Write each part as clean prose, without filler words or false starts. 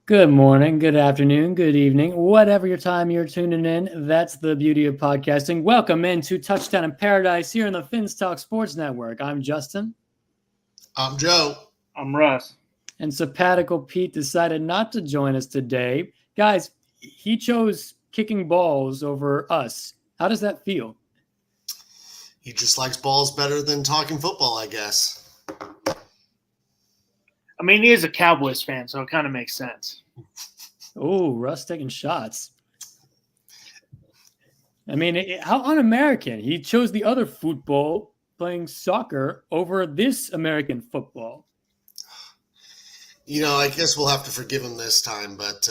Good morning, good afternoon, good evening, whatever your time you're tuning in. That's the beauty of podcasting. Welcome into Touchdown in Paradise here on the Finstock Sports Network. I'm Justin. I'm Joe. I'm Russ. And Sabbatical Pete decided not to join us today. Guys, he chose kicking balls over us. How does that feel? He just likes balls better than talking football, I guess. I mean, he is a Cowboys fan, so it kind of makes sense. Oh, Russ taking shots. I mean, how un-American. He chose the other football, playing soccer, over this American football. I guess we'll have to forgive him this time, but,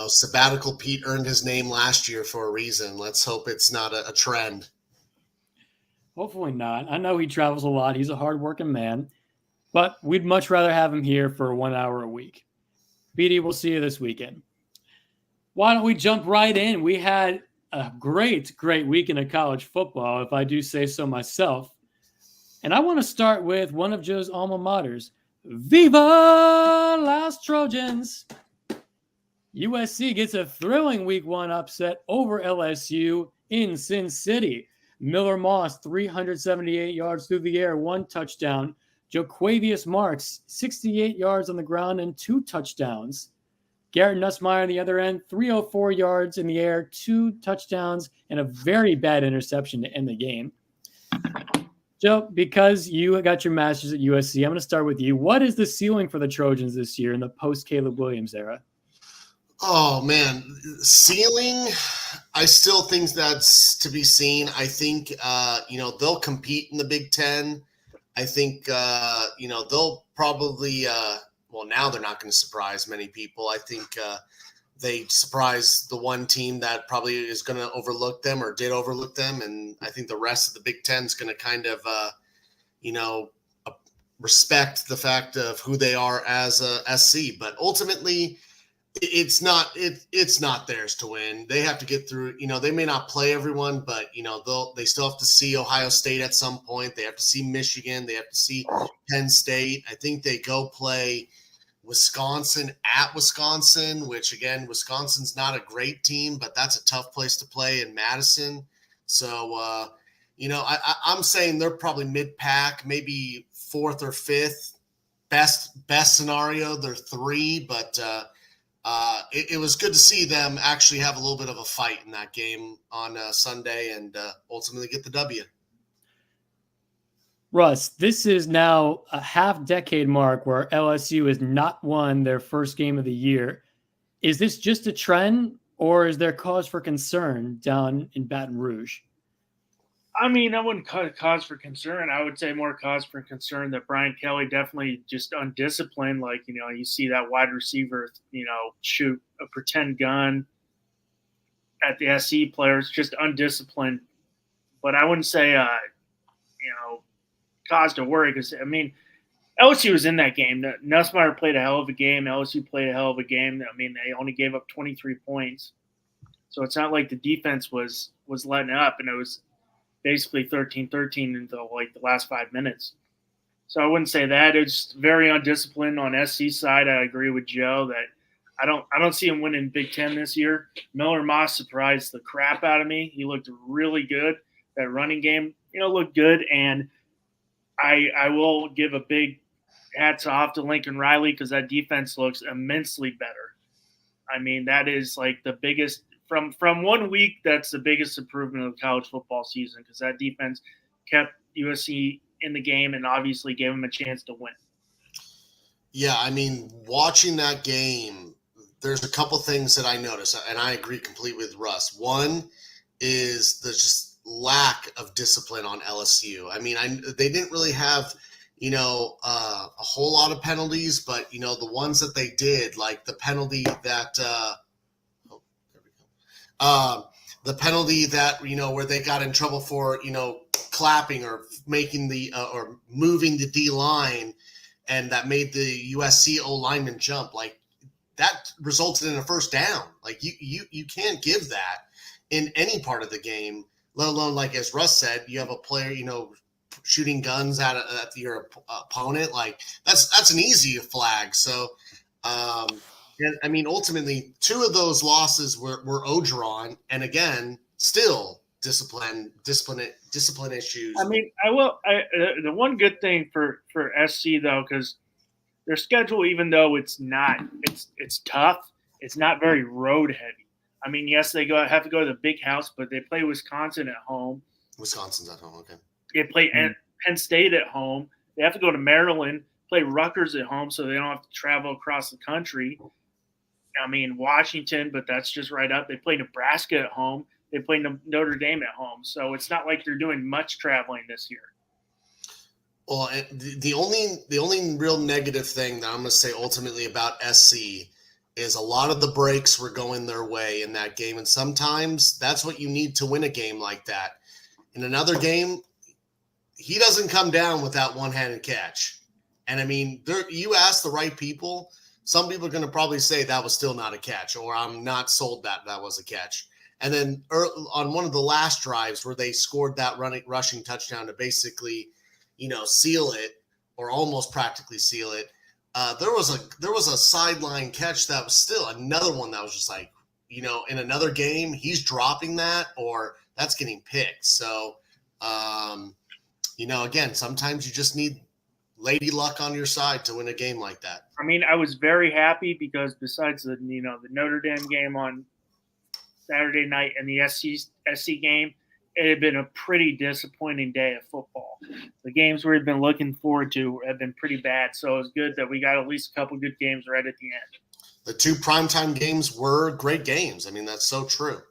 Sabbatical Pete earned his name last year for a reason. Let's hope it's not a trend. Hopefully not. I know he travels a lot. He's a hardworking man, but we'd much rather have him here for 1 hour a week. BD, we'll see you this weekend. Why don't we jump right in? We had a great weekend of college football, if I do say so myself. And I want to start with one of Joe's alma maters. Viva Las Trojans! USC gets a thrilling week one upset over LSU in Sin City. Miller Moss, 378 yards through the air, 1 touchdown. Joquavius Marks, 68 yards on the ground and 2 touchdowns. Garrett Nussmeier on the other end, 304 yards in the air, 2 touchdowns, and a very bad interception to end the game. Joe, because you got your master's at USC, I'm going to start with you. What is the ceiling for the Trojans this year in the post-Caleb Williams era? Oh, man. Ceiling, I still think that's to be seen. I think, they'll compete in the Big Ten. I think, they'll probably now they're not going to surprise many people. I think they surprise the one team that probably is going to overlook them or did overlook them. And I think the rest of the Big Ten is going to kind of, respect the fact of who they are as a SC. But ultimately, it's not theirs to win. They have to get through. They may not play everyone, but they still have to see Ohio State at some point. They have to see Michigan. They have to see Penn State. I think they go play Wisconsin at Wisconsin, which again, Wisconsin's not a great team, but that's a tough place to play in Madison. So I'm saying they're probably mid-pack, maybe 4th or 5th. Best scenario, they're 3, but it was good to see them actually have a little bit of a fight in that game on Sunday and ultimately get the W. Russ, this is now a half-decade mark where LSU has not won their first game of the year. Is this just a trend, or is there cause for concern down in Baton Rouge? I mean, I wouldn't cause for concern. I would say more cause for concern that Brian Kelly definitely just undisciplined. Like, you see that wide receiver, shoot a pretend gun at the SC players, just undisciplined. But I wouldn't say, cause to worry because, I mean, LSU was in that game. Nussmeier played a hell of a game. LSU played a hell of a game. I mean, they only gave up 23 points. So it's not like the defense was letting up, and it was basically 13-13 until like the last 5 minutes. So I wouldn't say that. It's very undisciplined on SC side. I agree with Joe that I don't see him winning Big Ten this year. Miller Moss surprised the crap out of me. He looked really good. That running game, looked good. And I will give a big hats off to Lincoln Riley because that defense looks immensely better. I mean, that is like the biggest from 1 week. That's the biggest improvement of the college football season because that defense kept USC in the game and obviously gave them a chance to win. Yeah, I mean, watching that game, there's a couple things that I noticed, and I agree completely with Russ. One is the just lack of discipline on LSU. I mean, they didn't really have, a whole lot of penalties, but, the ones that they did, like the penalty that the penalty that, where they got in trouble for, clapping or making or moving the D line, and that made the USC O lineman jump, like that resulted in a first down. Like you can't give that in any part of the game, let alone, like as Russ said, you have a player, shooting guns at your opponent. Like that's an easy flag. So And I mean, ultimately, 2 of those losses were Ogeron, and again, still discipline issues. I mean, the one good thing for SC though, because their schedule, even though it's tough, it's not very road heavy. I mean, yes, they have to go to the big house, but they play Wisconsin at home. Wisconsin's at home, okay. They play Penn State at home. They have to go to Maryland, play Rutgers at home, so they don't have to travel across the country. I mean, Washington, but that's just right up. They play Nebraska at home. They play Notre Dame at home. So it's not like they're doing much traveling this year. Well, the only real negative thing that I'm going to say ultimately about SC is a lot of the breaks were going their way in that game. And sometimes that's what you need to win a game like that. In another game, he doesn't come down with that one-handed catch. And I mean, you ask the right people, some people are going to probably say that was still not a catch, or I'm not sold that was a catch. And then on one of the last drives where they scored that rushing touchdown to basically, seal it or almost practically seal it, there was a sideline catch that was still another one that was just like, in another game, he's dropping that or that's getting picked. So, again, sometimes you just need lady luck on your side to win a game like that. I mean, I was very happy because besides the Notre Dame game on Saturday night and the SC game, it had been a pretty disappointing day of football. The games we've been looking forward to have been pretty bad, so it was good that we got at least a couple good games right at the end. The 2 primetime games were great games. I mean, that's so true.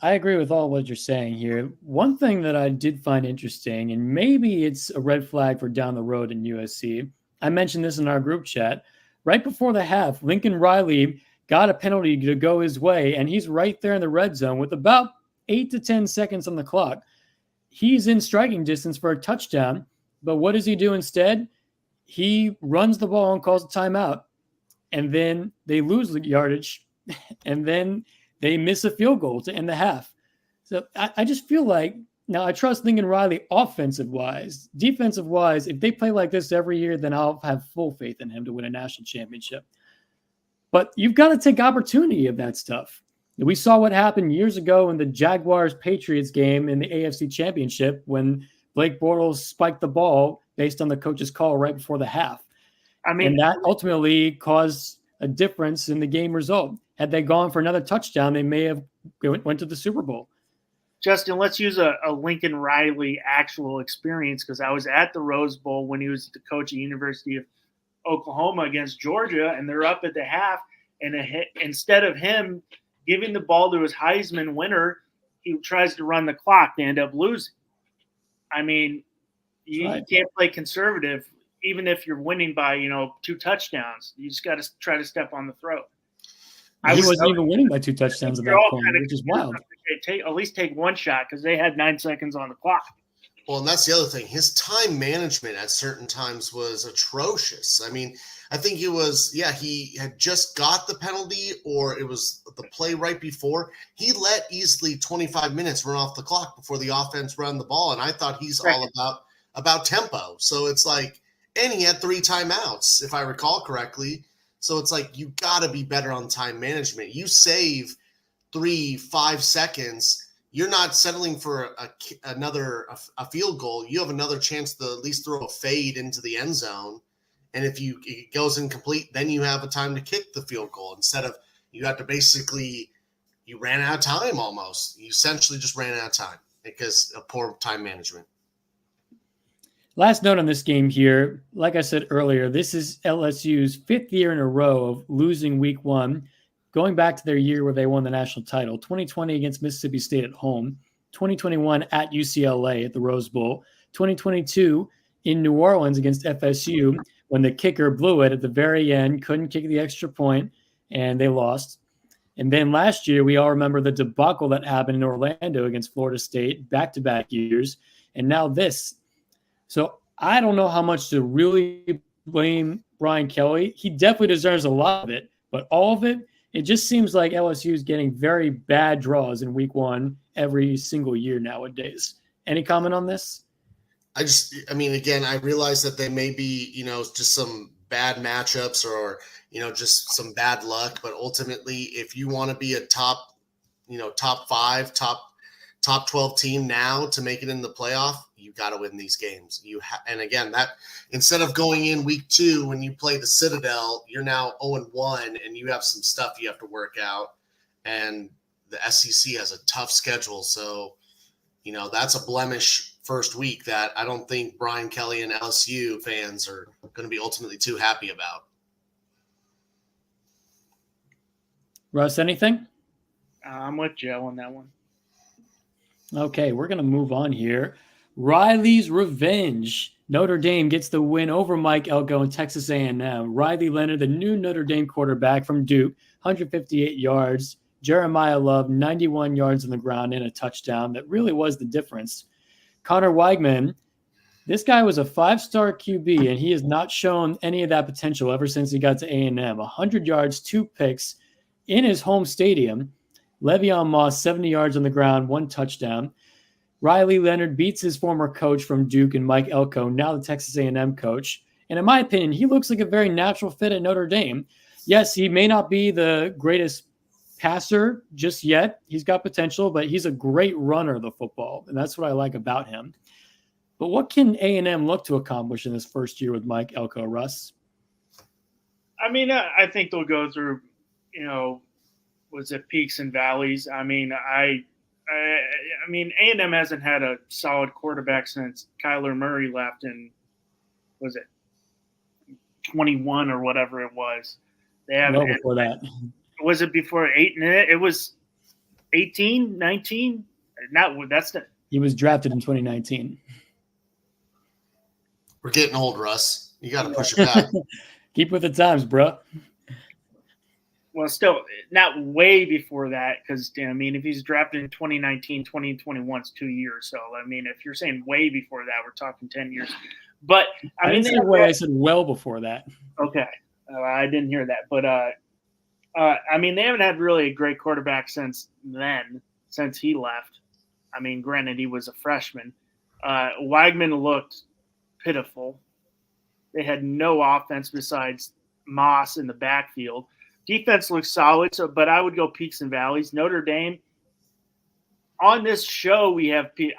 I agree with all what you're saying here. One thing that I did find interesting, and maybe it's a red flag for down the road in USC, I mentioned this in our group chat. Right before the half, Lincoln Riley got a penalty to go his way, and he's right there in the red zone with about 8 to 10 seconds on the clock. He's in striking distance for a touchdown, but what does he do instead? He runs the ball and calls a timeout, and then they lose the yardage, and then they miss a field goal to end the half. So I just feel like, now I trust Lincoln Riley offensive-wise. Defensive-wise, if they play like this every year, then I'll have full faith in him to win a national championship. But you've got to take opportunity of that stuff. We saw what happened years ago in the Jaguars-Patriots game in the AFC Championship when Blake Bortles spiked the ball based on the coach's call right before the half. I mean, and that ultimately caused a difference in the game result. Had they gone for another touchdown, they may have went to the Super Bowl. Justin, let's use a Lincoln Riley actual experience, because I was at the Rose Bowl when he was the coach at the University of Oklahoma against Georgia, and they're up at the half, and instead of him giving the ball to his Heisman winner, he tries to run the clock. They end up losing. I mean, you can't play conservative, even if you're winning by 2 touchdowns. You just got to try to step on the throat. He wasn't even winning by 2 touchdowns at that point, which is wild. At least take one shot because they had 9 seconds on the clock. Well, and that's the other thing. His time management at certain times was atrocious. I mean, I think it was, he had just got the penalty or it was the play right before. He let easily 25 minutes run off the clock before the offense ran the ball. And I thought he's all about tempo. So it's like, and he had 3 timeouts, if I recall correctly. So it's like, you got to be better on time management. You save 3-5 secones. You're not settling for a field goal. You have another chance to at least throw a fade into the end zone. And if it goes incomplete, then you have a time to kick the field goal instead of you have to basically, you ran out of time almost. You essentially just ran out of time because of poor time management. Last note on this game here, like I said earlier, this is LSU's 5th year in a row of losing week 1, going back to their year where they won the national title, 2020 against Mississippi State at home, 2021 at UCLA at the Rose Bowl, 2022 in New Orleans against FSU when the kicker blew it at the very end, couldn't kick the extra point, and they lost. And then last year, we all remember the debacle that happened in Orlando against Florida State, back-to-back years, and now this. So I don't know how much to really blame Brian Kelly. He definitely deserves a lot of it, but all of it, it just seems like LSU is getting very bad draws in week 1 every single year nowadays. Any comment on this? Again, I realize that they may be, just some bad matchups or, just some bad luck. But ultimately, if you want to be a top 5, top 12 team now to make it in the playoff, you got to win these games. And again, that instead of going in week 2 when you play the Citadel, you're now 0-1 and you have some stuff you have to work out. And the SEC has a tough schedule, so that's a blemish first week that I don't think Brian Kelly and LSU fans are going to be ultimately too happy about. Russ, anything? I'm with Joe on that one. Okay, we're going to move on here. Riley's revenge. Notre Dame gets the win over Mike Elko and Texas A&M. Riley Leonard, the new Notre Dame quarterback from Duke, 158 yards. Jeremiah Love, 91 yards on the ground and a touchdown. That really was the difference. Connor Weigman, this guy was a 5-star QB, and he has not shown any of that potential ever since he got to A&M. 100 yards, 2 picks in his home stadium. Le'Veon Moss, 70 yards on the ground, 1 touchdown. Riley Leonard beats his former coach from Duke and Mike Elko, now the Texas A&M coach. And in my opinion, he looks like a very natural fit at Notre Dame. Yes, he may not be the greatest passer just yet. He's got potential, but he's a great runner of the football, and that's what I like about him. But what can A&M look to accomplish in this first year with Mike Elko, Russ? I mean, I think they'll go through, was it peaks and valleys? I mean, I mean, A&M hasn't had a solid quarterback since Kyler Murray left in, was it 21 or whatever it was? They haven't no, before that. Was it before 8? It was 18, 19? He was drafted in 2019. We're getting old, Russ. You got to push it back. Keep with the times, bro. Well, still, not way before that, because, I mean, if he's drafted in 2019, 2021 is 2 years. So, I mean, if you're saying way before that, we're talking 10 years. But, I didn't say way, I said well before that. Okay. I didn't hear that. But, I mean, they haven't had really a great quarterback since he left. I mean, granted, he was a freshman. Weigman looked pitiful. They had no offense besides Moss in the backfield. Defense looks solid, but I would go peaks and valleys. Notre Dame, on this show,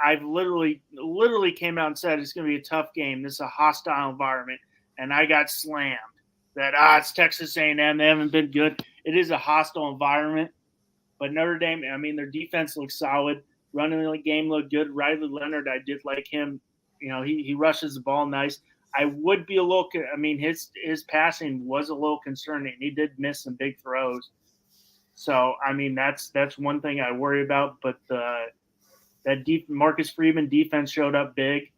I've literally came out and said it's going to be a tough game. This is a hostile environment, and I got slammed. That it's Texas A&M. They haven't been good. It is a hostile environment, but Notre Dame, I mean, their defense looks solid. Running the game looked good. Riley Leonard, I did like him. He rushes the ball nice. I would be a little – I mean, his passing was a little concerning. He did miss some big throws. So, I mean, that's one thing I worry about. But Marcus Freeman defense showed up big,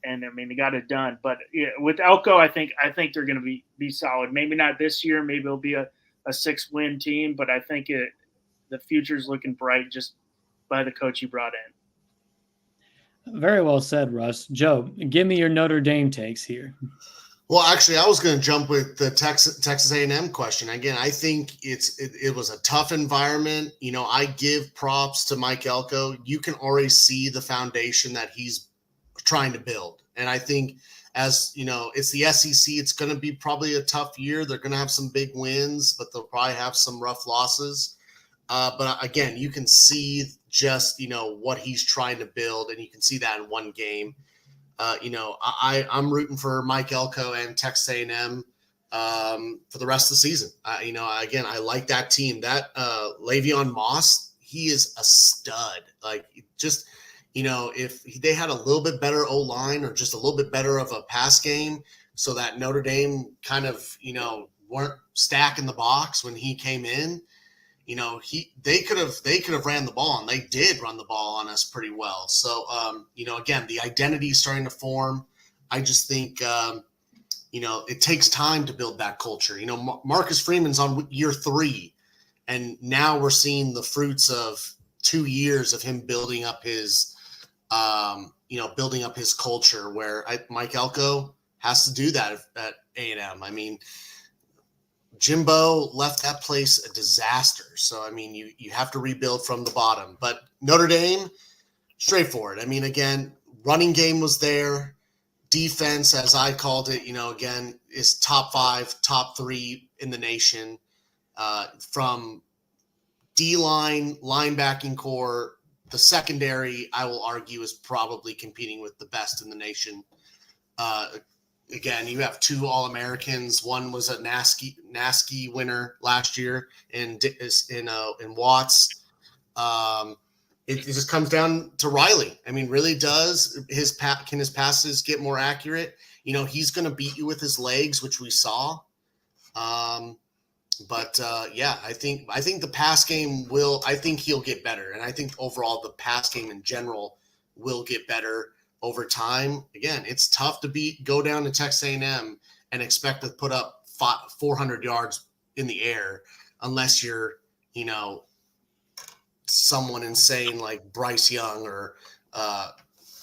and, I mean, they got it done. But yeah, with Elko, I think they're going to be solid. Maybe not this year. Maybe it'll be a 6-win team. But I think the future's looking bright just by the coach you brought in. Very well said, Russ. Joe, give me your Notre Dame takes here. Well, actually, I was going to jump with the Texas A&M question. Again, I think it was a tough environment. I give props to Mike Elko. You can already see the foundation that he's trying to build. And I think as, it's the SEC, it's going to be probably a tough year. They're going to have some big wins, but they'll probably have some rough losses. But again, you can see just, what he's trying to build, and you can see that in one game. I'm rooting for Mike Elko and Texas A&M for the rest of the season. Again, I like that team. That Le'Veon Moss, he is a stud. Like, just, if they had a little bit better O-line or just a little bit better of a pass game so that Notre Dame kind of, weren't stacking the box when he came in, they could have ran the ball, and they did run the ball on us pretty well. So, again, the identity is starting to form. I just think, it takes time to build that culture. Marcus Freeman's on year 3, and now we're seeing the fruits of 2 years of him building up his culture, where Mike Elko has to do that at A&M. I mean, Jimbo left that place a disaster. So, I mean, you have to rebuild from the bottom. But Notre Dame, straightforward. I mean, again, running game was there. defense, as I called it, again, is top 5, top 3 in the nation. From D-line, linebacking core, the secondary, I will argue, is probably competing with the best in the nation. Again, you have 2 All-Americans. One was a NASCI winner last year in Watts. It just comes down to Riley. I mean, really does. Can his passes get more accurate? He's going to beat you with his legs, which we saw. But I think the pass game I think he'll get better. And I think overall the pass game in general will get better over time. Again, it's tough to go down to Texas A&M and expect to put up 400 yards in the air unless you're, someone insane like Bryce Young or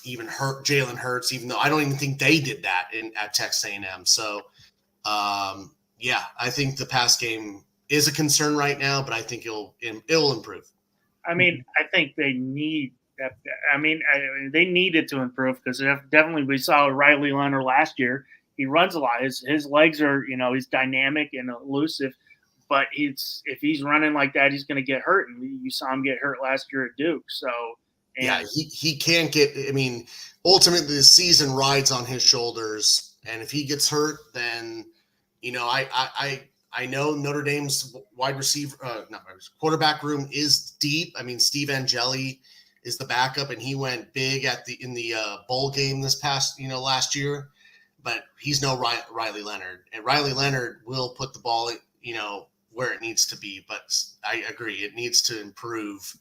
even Jalen Hurts, even though I don't even think they did that at Texas A&M. So, I think the pass game is a concern right now, but I think it'll improve. I mean, I think they need that. I mean, they needed to improve because definitely we saw Riley Leonard last year. He runs a lot. His legs are, he's dynamic and elusive, but if he's running like that, he's going to get hurt. And you saw him get hurt last year at Duke. So, he can't get. I mean, ultimately the season rides on his shoulders, and if he gets hurt, then I know Notre Dame's quarterback room is deep. I mean, Steve Angeli is the backup, and he went big in the bowl game this past last year. But he's no Riley Leonard, and Riley Leonard will put the ball where it needs to be. But I agree, it needs to improve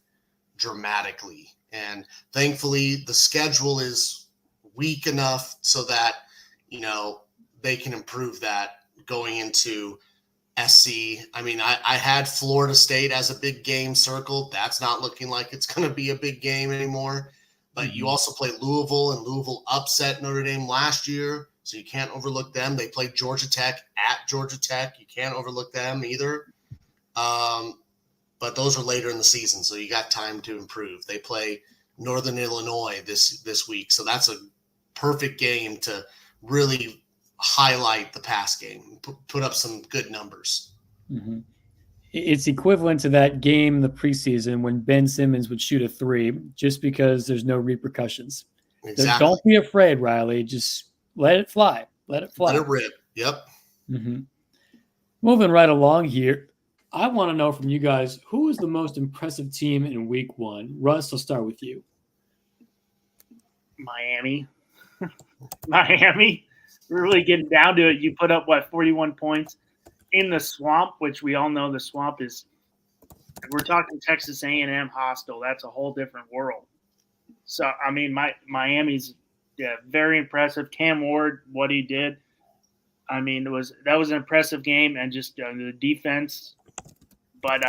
dramatically. And thankfully, the schedule is weak enough so that they can improve that going into SC. I mean, I had Florida State as a big game circled. That's not looking like it's going to be a big game anymore. But you also play Louisville, and Louisville upset Notre Dame last year, so you can't overlook them. They played Georgia Tech at Georgia Tech. You can't overlook them either. But those are later in the season, so you got time to improve. They play Northern Illinois this week, so that's a perfect game to really highlight the pass game, put up some good numbers. Mm-hmm. It's equivalent to that game in the preseason when Ben Simmons would shoot a 3 just because there's no repercussions. Exactly. Don't be afraid, Riley. Just let it fly. Let it fly. Let it rip. Yep. Mm-hmm. Moving right along here, I want to know from you guys, who is the most impressive team in week 1? Russ, I'll start with you. Miami. We're really getting down to it. You put up, 41 points in the swamp, which we all know the swamp is – we're talking Texas A&M hostile. That's a whole different world. So, I mean, Miami's very impressive. Cam Ward, what he did, I mean, that was an impressive game, and just the defense, but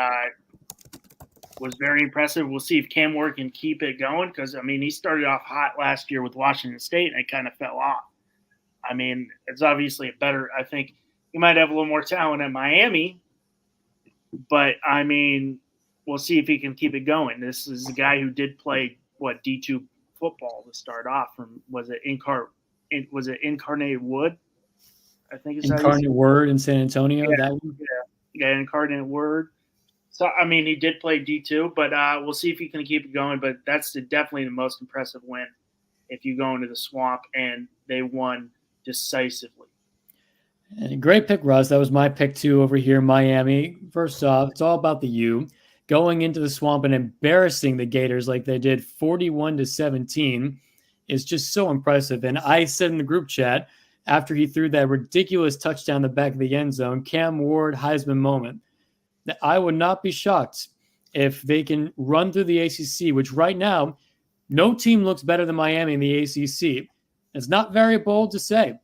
was very impressive. We'll see if Cam Ward can keep it going because, I mean, he started off hot last year with Washington State, and it kind of fell off. I mean, it's obviously I think he might have a little more talent at Miami, but, I mean, we'll see if he can keep it going. This is a guy who did play, D2 football to start off from, was it Incarnate Wood? I think it's Incarnate Word in San Antonio. Yeah, that one? Yeah, Incarnate Word. So, I mean, he did play D2, but we'll see if he can keep it going. But that's definitely the most impressive win if you go into the swamp, and they won decisively. And great pick, Russ. That was my pick, too, over here in Miami. First off, it's all about the U. Going into the swamp and embarrassing the Gators like they did 41-17 is just so impressive. And I said in the group chat, after he threw that ridiculous touchdown in the back of the end zone, Cam Ward Heisman moment, that I would not be shocked if they can run through the ACC, which right now, no team looks better than Miami in the ACC. It's not very bold to say.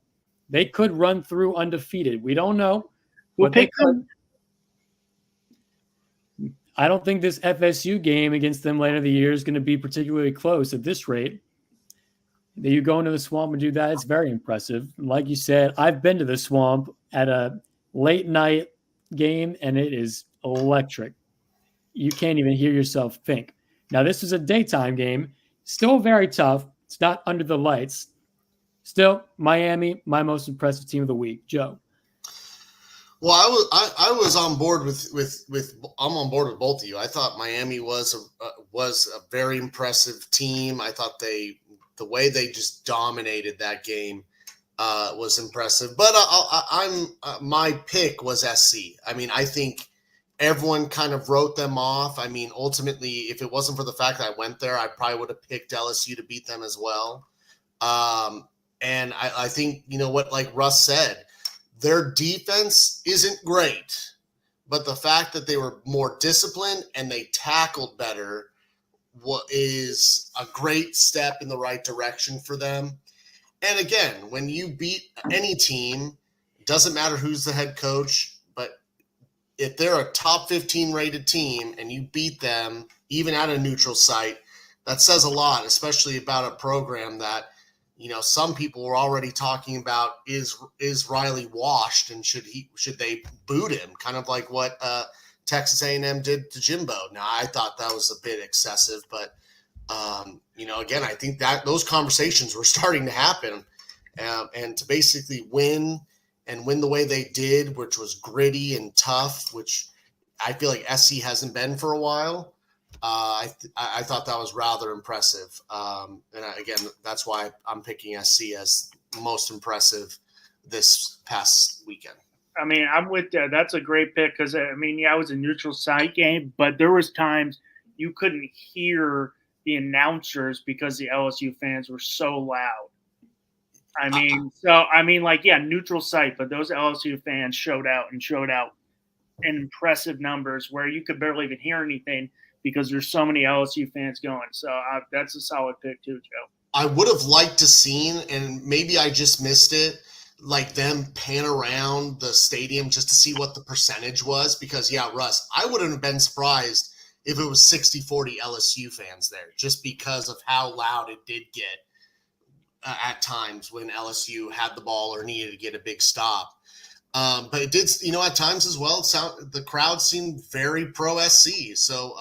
They could run through undefeated. We don't know. We'll pick them. I don't think this FSU game against them later in the year is going to be particularly close at this rate. That you go into the swamp and do that, it's very impressive. Like you said, I've been to the swamp at a late night game, and it is electric. You can't even hear yourself think. Now, this is a daytime game, still very tough. It's not under the lights. Still, Miami, my most impressive team of the week. Joe. Well, I was on board with I'm on board with both of you. I thought Miami was a very impressive team. I thought the way they just dominated that game was impressive. But my pick was SC. I mean, I think everyone kind of wrote them off. I mean, ultimately, if it wasn't for the fact that I went there, I probably would have picked LSU to beat them as well. And I think, you know what, like Russ said, their defense isn't great, but the fact that they were more disciplined and they tackled better is a great step in the right direction for them. And again, when you beat any team, it doesn't matter who's the head coach, but if they're a top 15 rated team and you beat them, even at a neutral site, that says a lot, especially about a program that, you know, some people were already talking about is Riley washed and should they boot him? Kind of like what Texas A&M did to Jimbo. Now, I thought that was a bit excessive, but you know, again, I think that those conversations were starting to happen, and to basically win the way they did, which was gritty and tough, which I feel like SC hasn't been for a while. I thought that was rather impressive. Again, that's why I'm picking SC as most impressive this past weekend. I mean, I'm with that. That's a great pick because, I mean, yeah, it was a neutral site game, but there was times you couldn't hear the announcers because the LSU fans were so loud. I mean, like, yeah, neutral site, but those LSU fans showed out in impressive numbers where you could barely even hear anything because there's so many LSU fans going. So that's a solid pick too, Joe. I would have liked to seen, and maybe I just missed it, like them pan around the stadium just to see what the percentage was. Because, yeah, Russ, I wouldn't have been surprised if it was 60-40 LSU fans there, just because of how loud it did get at times when LSU had the ball or needed to get a big stop. But it did, you know, at times as well, the crowd seemed very pro SC. So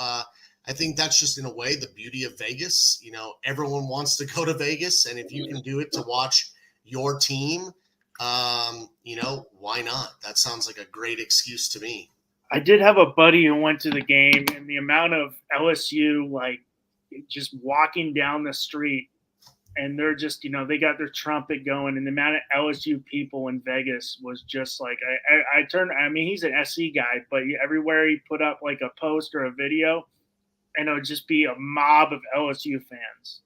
I think that's just, in a way, the beauty of Vegas. You know, everyone wants to go to Vegas, and if you can do it to watch your team, you know, why not? That sounds like a great excuse to me. I did have a buddy who went to the game, and the amount of LSU, like, just walking down the street, and they're just, you know, they got their trumpet going, and the amount of LSU people in Vegas was just like, I mean, he's an SC guy, but everywhere he put up like a post or a video, and it would just be a mob of LSU fans.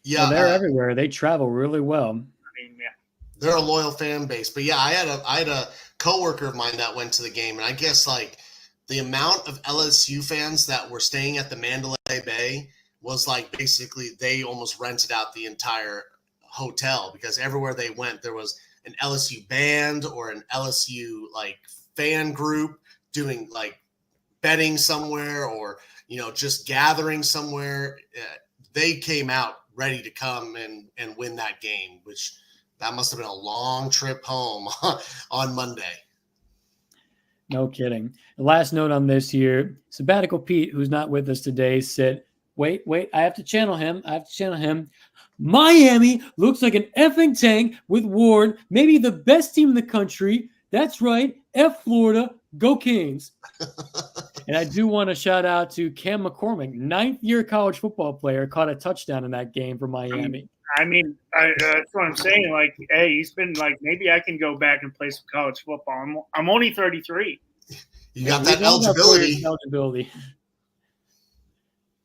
Yeah, well, they're everywhere. They travel really well. I mean, yeah, they're a loyal fan base. But yeah, I had a coworker of mine that went to the game, and I guess like the amount of LSU fans that were staying at the Mandalay Bay was like basically they almost rented out the entire hotel, because everywhere they went there was an LSU band or an LSU like fan group doing like betting somewhere, or, you know, just gathering somewhere. They came out ready to come and win that game, which that must have been a long trip home on Monday. No kidding. The last note on this here, Sabbatical Pete, who's not with us today, said, wait, I have to channel him. Miami looks like an effing tank with Ward, maybe the best team in the country. That's right. F Florida. Go Kings. And I do want to shout out to Cam McCormick, 9th-year college football player, caught a touchdown in that game for Miami. I mean, that's what I'm saying. Like, hey, he's been like, maybe I can go back and play some college football. I'm only 33. You got that eligibility.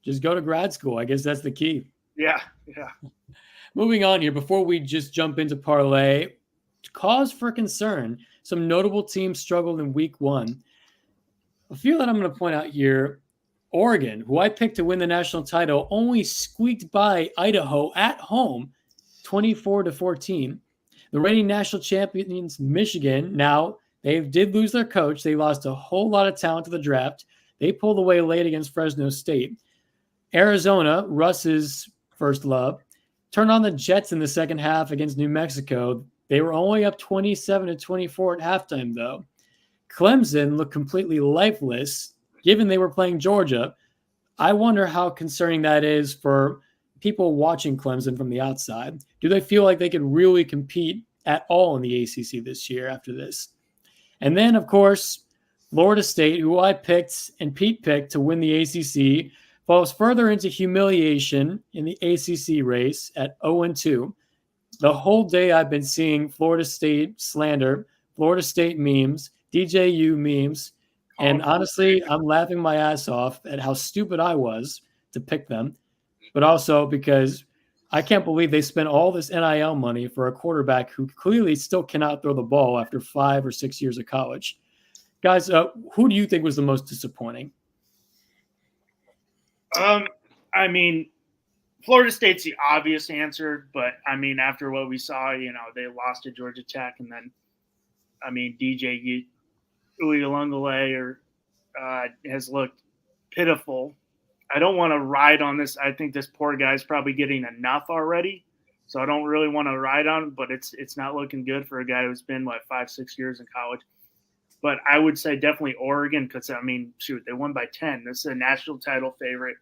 Just go to grad school. I guess that's the key. Yeah. Moving on here, before we just jump into parlay, cause for concern. Some notable teams struggled in week 1. A few that I'm going to point out here. Oregon, who I picked to win the national title, only squeaked by Idaho at home, 24-14. The reigning national champions, Michigan, now they did lose their coach. They lost a whole lot of talent to the draft. They pulled away late against Fresno State. Arizona, Russ's first love, turned on the Jets in the second half against New Mexico. They were only up 27-24 at halftime, though. Clemson looked completely lifeless, given they were playing Georgia. I wonder how concerning that is for people watching Clemson from the outside, do they feel like they can really compete at all in the ACC this year after this? And then, of course, Florida State, who I picked and Pete picked to win the ACC, falls further into humiliation in the ACC race at 0-2. The whole day I've been seeing Florida State slander, Florida State memes, DJU memes, and honestly, I'm laughing my ass off at how stupid I was to pick them, but also because I can't believe they spent all this NIL money for a quarterback who clearly still cannot throw the ball after 5 or 6 years of college. Guys, who do you think was the most disappointing? I mean, Florida State's the obvious answer, but I mean, after what we saw, they lost to Georgia Tech, and then, I mean, DJ Uiagalelei has looked pitiful. I don't want to ride on this. I think this poor guy's probably getting enough already, so I don't really want to ride on him, but it's not looking good for a guy who's been, 5-6 years in college. But I would say definitely Oregon because, I mean, shoot, they won by 10. This is a national title favorite.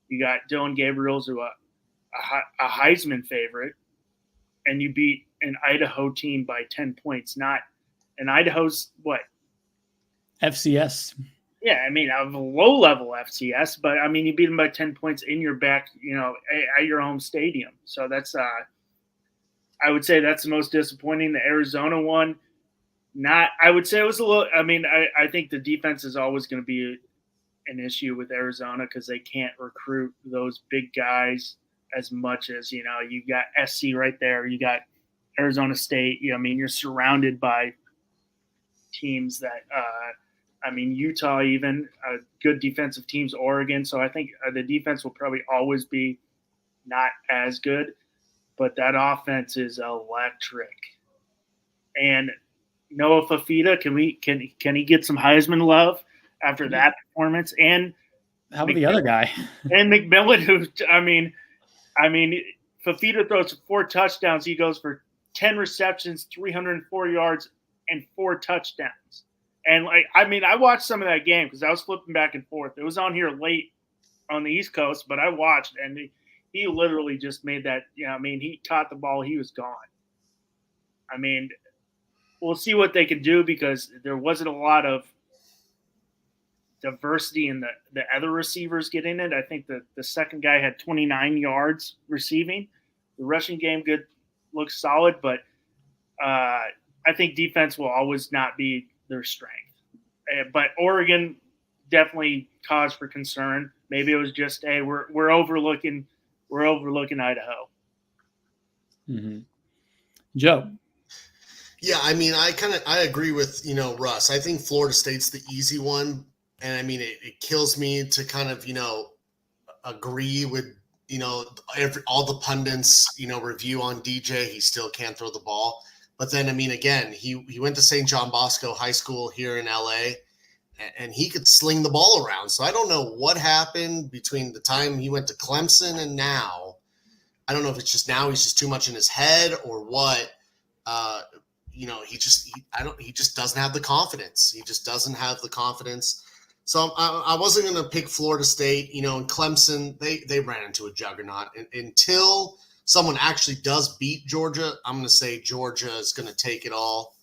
You got Dylan Gabriel's who a Heisman favorite, and you beat an Idaho team by 10 points. And Idaho's what? FCS. Yeah, I mean, a low-level FCS, but, I mean, you beat them by 10 points in your back, at your home stadium. So that's I would say that's the most disappointing. The Arizona one, I would say it was a little – I mean, I think the defense is always going to be an issue with Arizona because they can't recruit those big guys as much as, you got SC right there. You got Arizona State. I mean, you're surrounded by teams that Utah even, good defensive teams, Oregon. So I think the defense will probably always be not as good, but that offense is electric. And Noah Fafita, can he get some Heisman love after that performance? And how about the other guy? And McMillan, who I mean, Fafita throws 4 touchdowns. He goes for 10 receptions, 304 yards, and 4 touchdowns. And I watched some of that game because I was flipping back and forth. It was on here late on the East Coast, but I watched, and he literally just made that. He caught the ball, he was gone. I mean, we'll see what they can do because there wasn't a lot of diversity in the other receivers getting it. I think the second guy had 29 yards receiving. The rushing game looks solid, but I think defense will always not be their strength. But Oregon definitely cause for concern. Maybe it was just, hey, we're overlooking Idaho. Mm-hmm. Joe. Yeah, I mean, I agree with, Russ. I think Florida State's the easy one. And I mean, it kills me to kind of, agree with, all the pundits, review on DJ. He still can't throw the ball. But then, I mean, again, he went to St. John Bosco High School here in LA, and he could sling the ball around. So I don't know what happened between the time he went to Clemson and now. I don't know if it's just now he's just too much in his head or what. He just doesn't have the confidence. He just doesn't have the confidence. So I wasn't going to pick Florida State, and Clemson, they ran into a juggernaut. Until someone actually does beat Georgia, I'm going to say Georgia is going to take it all.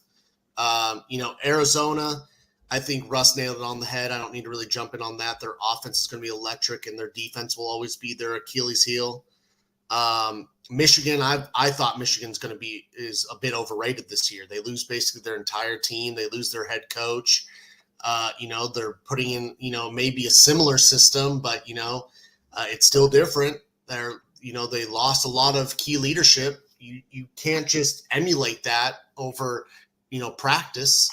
Arizona, I think Russ nailed it on the head. I don't need to really jump in on that. Their offense is going to be electric, and their defense will always be their Achilles heel. Michigan, I thought Michigan's is a bit overrated this year. They lose basically their entire team. They lose their head coach. They're putting in, maybe a similar system, but, it's still different. They lost a lot of key leadership. You can't just emulate that over, practice.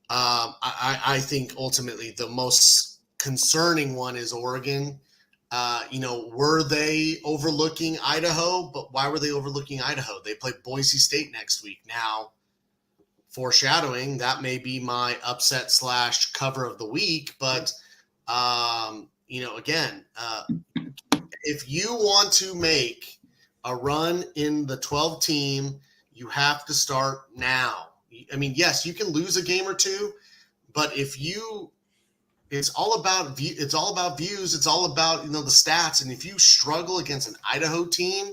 I think ultimately the most concerning one is Oregon. Were they overlooking Idaho? But why were they overlooking Idaho? They play Boise State next week. Now, foreshadowing, that may be my upset / cover of the week. But, again, if you want to make a run in the 12 team, you have to start now. I mean, yes, you can lose a game or two, but if you It's all about views. It's all about the stats. And if you struggle against an Idaho team,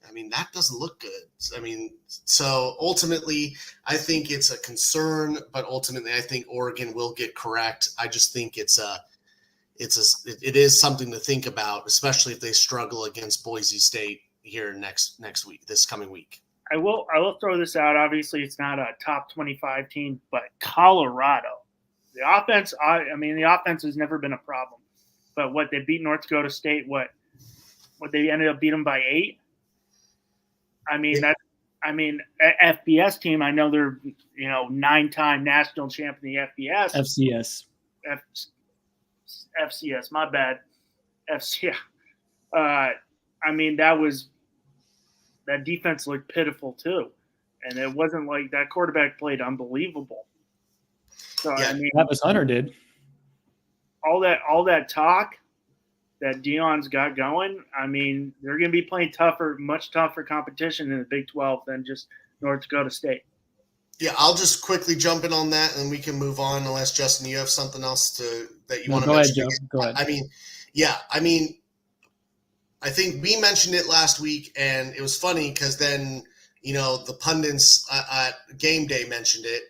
I mean, that doesn't look good. I mean, so ultimately, I think it's a concern, but ultimately, I think Oregon will get correct. I just think it is something to think about, especially if they struggle against Boise State here next week, this coming week. I will throw this out. Obviously, it's not a top 25 team, but Colorado, the offense. The offense has never been a problem. But what they beat North Dakota State, what they ended up beating them by 8. FBS team. I know they're 9-time national champion in the FBS. FCS. My bad. FCS. That defense looked pitiful too, and it wasn't like that quarterback played unbelievable. So yeah, Travis Hunter did. All that talk that Deion's got going. I mean, they're going to be playing much tougher competition in the Big 12 than just North Dakota State. Yeah, I'll just quickly jump in on that, and we can move on. Unless Justin, you have something else that you want to mention. Go ahead, Joe. Go ahead. I think we mentioned it last week, and it was funny because then the pundits at game day mentioned it.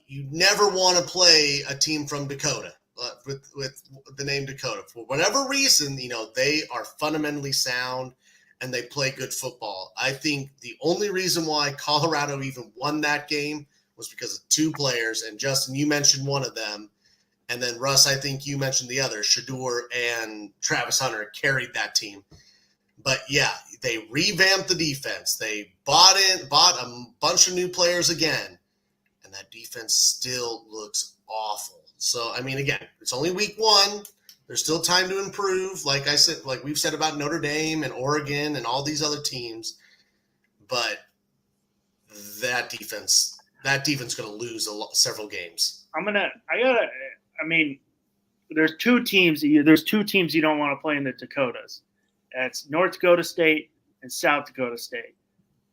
You never want to play a team from Dakota with the name Dakota for whatever reason. They are fundamentally sound and they play good football. I think the only reason why Colorado even won that game was because of 2 players, and Justin, you mentioned one of them. And then Russ, I think you mentioned the other. Shedeur and Travis Hunter carried that team. But yeah, they revamped the defense. They bought a bunch of new players again, and that defense still looks awful. So, again, it's only week 1. There's still time to improve. Like I said, like we've said about Notre Dame and Oregon and all these other teams. But that defense going to lose several games. There's 2 teams. There's 2 teams you don't want to play in the Dakotas. That's North Dakota State and South Dakota State.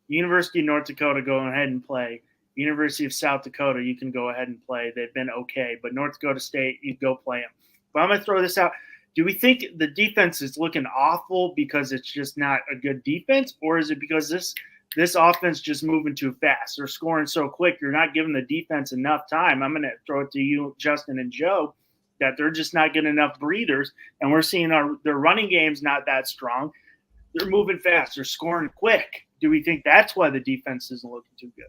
University of North Dakota, go ahead and play. University of South Dakota, you can go ahead and play. They've been okay. But North Dakota State, you go play them. But I'm going to throw this out. Do we think the defense is looking awful because it's just not a good defense? Or is it because this offense just moving too fast? They're scoring so quick. You're not giving the defense enough time. I'm going to throw it to you, Justin and Joe, that they're just not getting enough breathers. And we're seeing their running game's not that strong. They're moving fast. They're scoring quick. Do we think that's why the defense isn't looking too good?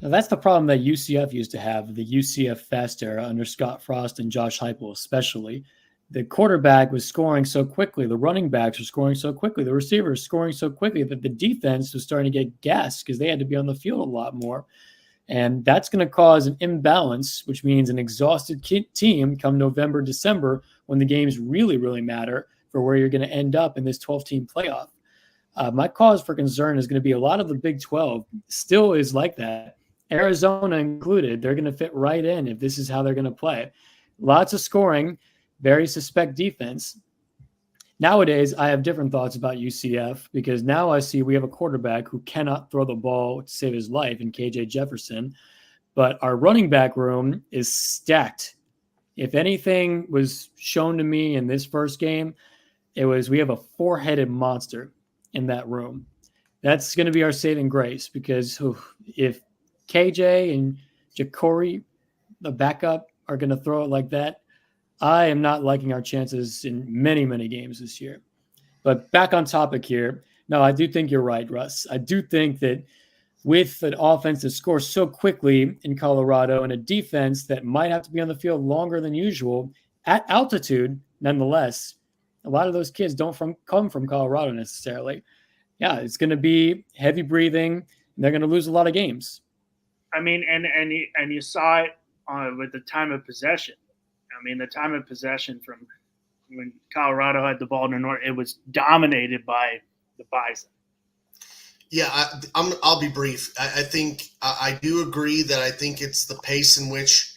Now, that's the problem that UCF used to have, the UCF Fast era under Scott Frost and Josh Heupel especially. The quarterback was scoring so quickly. The running backs were scoring so quickly. The receivers scoring so quickly that the defense was starting to get gassed because they had to be on the field a lot more. And that's going to cause an imbalance, which means an exhausted team come November, December, when the games really, really matter for where you're going to end up in this 12-team playoff. My cause for concern is going to be a lot of the Big 12 still is like that. Arizona included, they're going to fit right in if this is how they're going to play. Lots of scoring, very suspect defense. Nowadays, I have different thoughts about UCF because now I see we have a quarterback who cannot throw the ball to save his life in KJ Jefferson, but our running back room is stacked. If anything was shown to me in this first game, it was we have a 4-headed monster in that room. That's going to be our saving grace because if KJ and Ja'Cory, the backup, are going to throw it like that, I am not liking our chances in many, many games this year. But back on topic here. No, I do think you're right, Russ. I do think that with an offense that scores so quickly in Colorado and a defense that might have to be on the field longer than usual at altitude, nonetheless, a lot of those kids don't come from Colorado necessarily. Yeah, it's going to be heavy breathing. And they're going to lose a lot of games. And you saw it with the time of possession. The time of possession from when Colorado had the ball in the north, it was dominated by the Bison. Yeah, I'll be brief. I think I do agree that I think it's the pace in which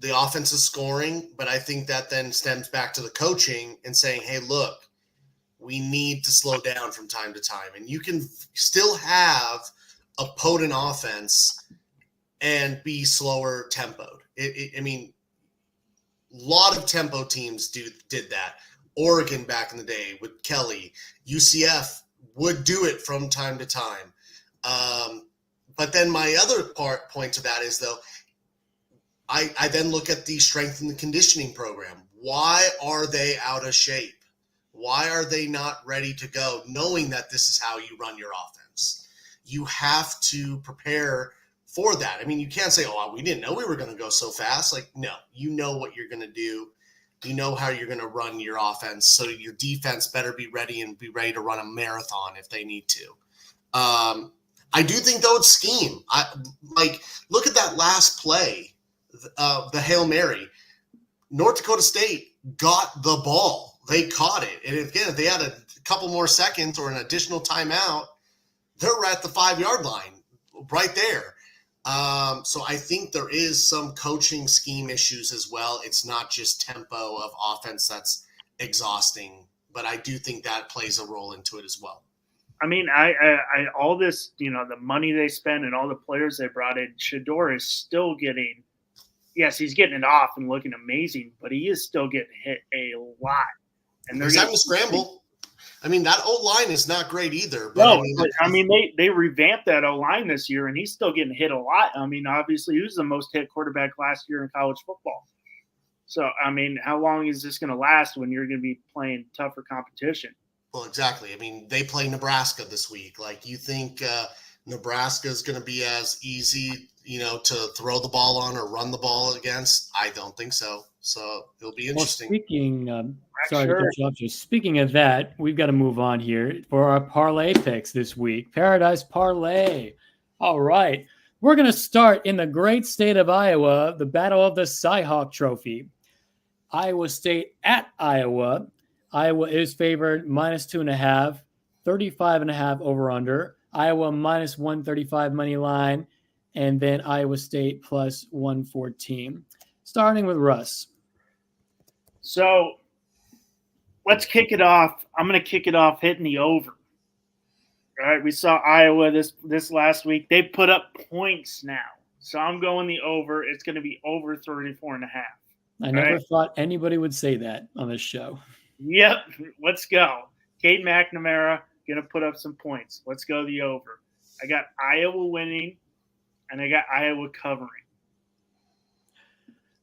the offense is scoring, but I think that then stems back to the coaching and saying, hey, look, we need to slow down from time to time. And you can still have a potent offense and be slower tempoed. lot of tempo teams did that. Oregon back in the day with Kelly. UCF would do it from time to time. But then my other point to that is, though, I then look at the strength and the conditioning program. Why are they out of shape? Why are they not ready to go, knowing that this is how you run your offense? You have to prepare for that. I mean, you can't say, oh, we didn't know we were going to go so fast. Like, no, you know what you're going to do. You know how you're going to run your offense. So your defense better be ready and be ready to run a marathon if they need to. I do think, though, it's scheme. Look at that last play, the Hail Mary. North Dakota State got the ball. They caught it. And again, if they had a couple more seconds or an additional timeout, they're at the 5-yard line right there. So I think there is some coaching scheme issues as well. It's not just tempo of offense that's exhausting, but I do think that plays a role into it as well. I mean, I all this, the money they spend and all the players they brought in, Shedeur is still getting, yes, he's getting it off and looking amazing, but he is still getting hit a lot. And they're having to scramble. I mean, that O-line is not great either. But they revamped that O-line this year, and he's still getting hit a lot. I mean, obviously, he was the most hit quarterback last year in college football. So, I mean, how long is this going to last when you're going to be playing tougher competition? Well, exactly. I mean, they play Nebraska this week. Like, you think Nebraska is going to be as easy, to throw the ball on or run the ball against? I don't think so. So it'll be interesting. Well, speaking of that, we've got to move on here for our parlay picks this week. Paradise Parlay. All right. We're going to start in the great state of Iowa, the Battle of the Cy-Hawk Trophy. Iowa State at Iowa. Iowa is favored -2.5, 35.5 over under. Iowa -135 money line, and then Iowa State +114. Starting with Russ. So let's kick it off. I'm going to kick it off hitting the over. All right, we saw Iowa this last week. They put up points now. So I'm going the over. It's going to be over 34.5. I never thought anybody would say that on this show. Yep, let's go. Cade McNamara going to put up some points. Let's go the over. I got Iowa winning, and I got Iowa covering.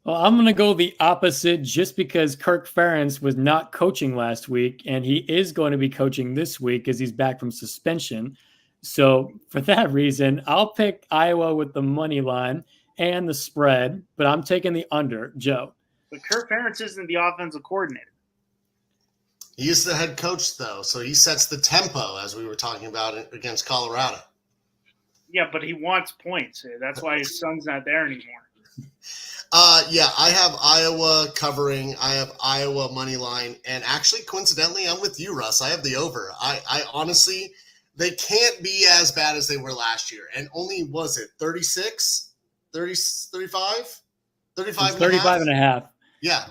Well, I'm going to go the opposite just because Kirk Ferentz was not coaching last week, and he is going to be coaching this week as he's back from suspension. So for that reason, I'll pick Iowa with the money line and the spread, but I'm taking the under, Joe. But Kirk Ferentz isn't the offensive coordinator. He is the head coach, though, so he sets the tempo, as we were talking about against Colorado. Yeah, but he wants points. That's why his son's not there anymore. Yeah, I have Iowa covering. I have Iowa money line. And actually, coincidentally, I'm with you, Russ. I have the over. I honestly, they can't be as bad as they were last year. And only, was it 36? 30, 35? 35.5. Yeah.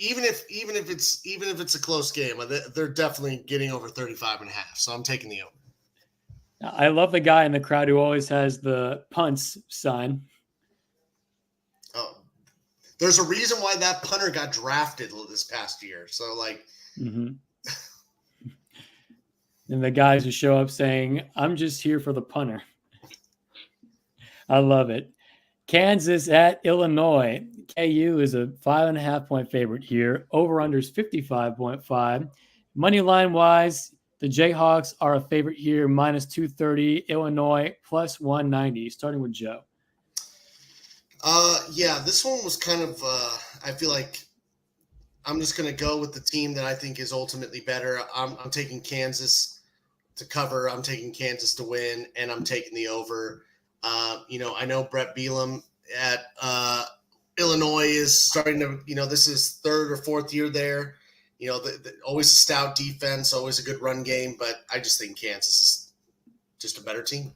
Even if it's a close game, they're definitely getting over 35.5. So I'm taking the over. I love the guy in the crowd who always has the punts sign. Oh, there's a reason why that punter got drafted this past year. So, like, and the guys who show up saying, "I'm just here for the punter." I love it. Kansas at Illinois. KU is a 5.5-point favorite here. Over/under is 55.5. Money line wise, the Jayhawks are a favorite here, -230. Illinois +190. Starting with Joe. Yeah, this one was kind of. I feel like I'm just going to go with the team that I think is ultimately better. I'm taking Kansas to cover. I'm taking Kansas to win, and I'm taking the over. I know Brett Bielema at Illinois is starting to, this is third or fourth year there. Always a stout defense, always a good run game, but I just think Kansas is just a better team.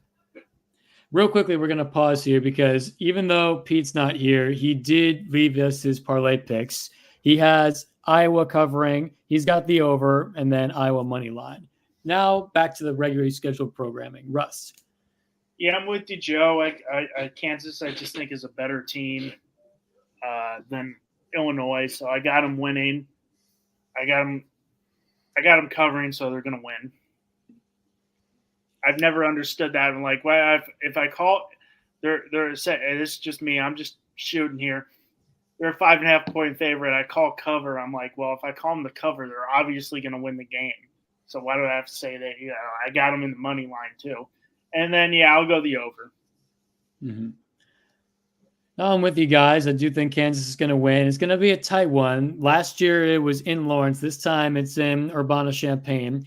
Real quickly, we're going to pause here because even though Pete's not here, he did leave us his parlay picks. He has Iowa covering, he's got the over, and then Iowa money line. Now back to the regularly scheduled programming. Russ. Yeah, I'm with you, Joe. Kansas, I just think, is a better team. than Illinois. So I got them winning. I got them covering, so they're going to win. I've never understood that. I'm like, well, if I call, they're set. It's just me. I'm just shooting here. They're a 5.5 point favorite. I call cover. I'm like, well, if I call them the cover, they're obviously going to win the game. So why do I have to say that? You know, I got them in the money line too. And then, yeah, I'll go the over. Mm-hmm. No, I'm with you guys. I do think Kansas is going to win. It's going to be a tight one. Last year it was in Lawrence. This time it's in Urbana-Champaign.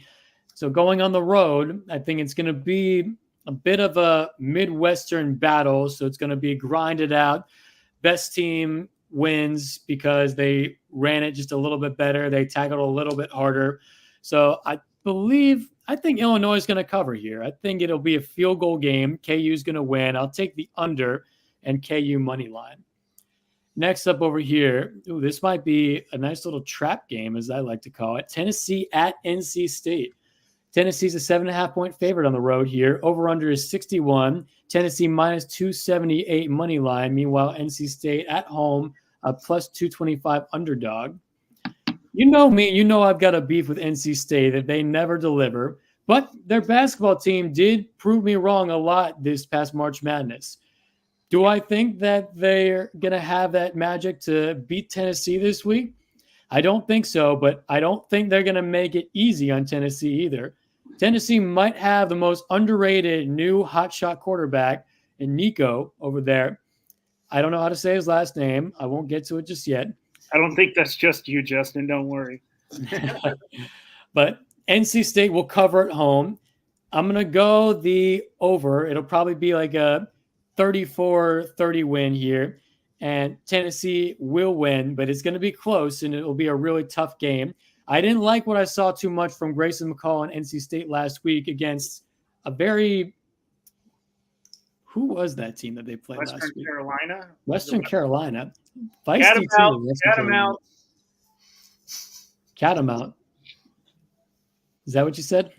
So going on the road, I think it's going to be a bit of a Midwestern battle. So it's going to be grinded out. Best team wins because they ran it just a little bit better. They tackled a little bit harder. So I think Illinois is going to cover here. I think it'll be a field goal game. KU is going to win. I'll take the under and KU money line. Next up over here, this might be a nice little trap game, as I like to call it. Tennessee at NC State. Tennessee's a 7.5 point favorite on the road here. Over-under is 61. Tennessee minus 278 money line. Meanwhile, NC State at home, a plus 225 underdog. You know me. You know I've got a beef with NC State that they never deliver. But their basketball team did prove me wrong a lot this past March Madness. Do I think that they're going to have that magic to beat Tennessee this week? I don't think so, but I don't think they're going to make it easy on Tennessee either. Tennessee might have the most underrated new hotshot quarterback in Nico over there. I don't know how to say his last name. I won't get to it just yet. I don't think that's just you, Justin. Don't worry. But NC State will cover at home. I'm going to go the over. It'll probably be like a 34-30 win here. And Tennessee will win, but it's going to be close, and it'll be a really tough game. I didn't like what I saw too much from Grayson McCall and NC State last week against a very – who was that team that they played last week? Western Carolina. Feisty team. Catamount. Catamount. Is that what you said?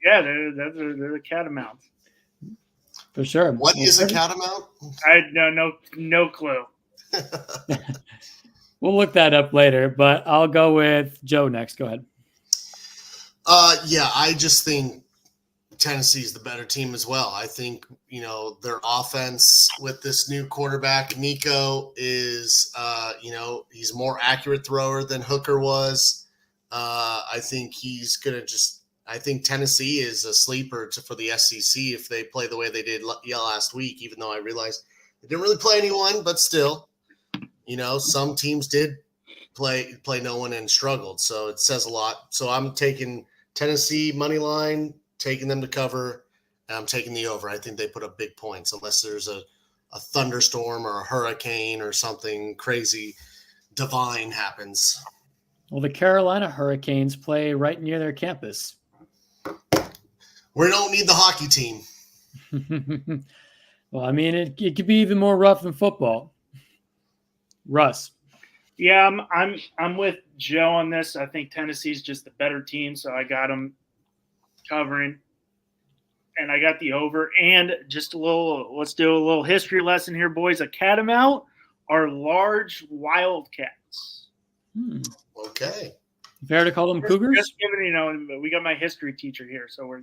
Yeah, they're the Catamounts. For sure. What is a catamount? I no clue. We'll look that up later, but I'll go with Joe next. Go ahead. Yeah, I just think Tennessee's the better team as well. I think, their offense with this new quarterback, Nico, is, he's a more accurate thrower than Hooker was. I think he's going to I think Tennessee is a sleeper for the SEC if they play the way they did last week, even though I realized they didn't really play anyone, but still, some teams did play no one and struggled. So it says a lot. So I'm taking Tennessee money line, taking them to cover, and I'm taking the over. I think they put up big points unless there's a thunderstorm or a hurricane or something crazy divine happens. Well, the Carolina Hurricanes play right near their campus. We don't need the hockey team. Well, I mean, it could be even more rough than football. Russ. Yeah, I'm with Joe on this. I think Tennessee's just the better team, so I got them covering, and I got the over. And let's do a little history lesson here, boys. A catamount are large wildcats. Okay. Fair to call them cougars? Just giving, we got my history teacher here, so we're.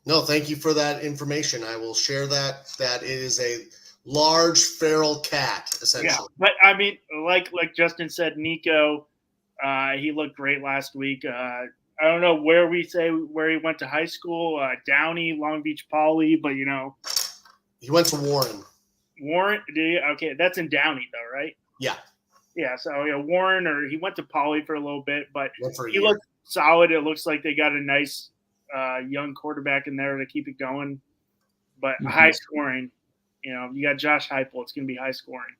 No, thank you for that information. I will share that it is a large feral cat, essentially. Yeah, but I mean, like Justin said, Nico, he looked great last week. I don't know where he went to high school, Downey, Long Beach Poly, but he went to Warren. Warren, okay, that's in Downey though, right? Yeah. Yeah, so Warren, or he went to Poly for a little bit, but he looked looked solid. It looks like they got a nice young quarterback in there to keep it going, but high scoring. You got Josh Heupel. It's going to be high scoring.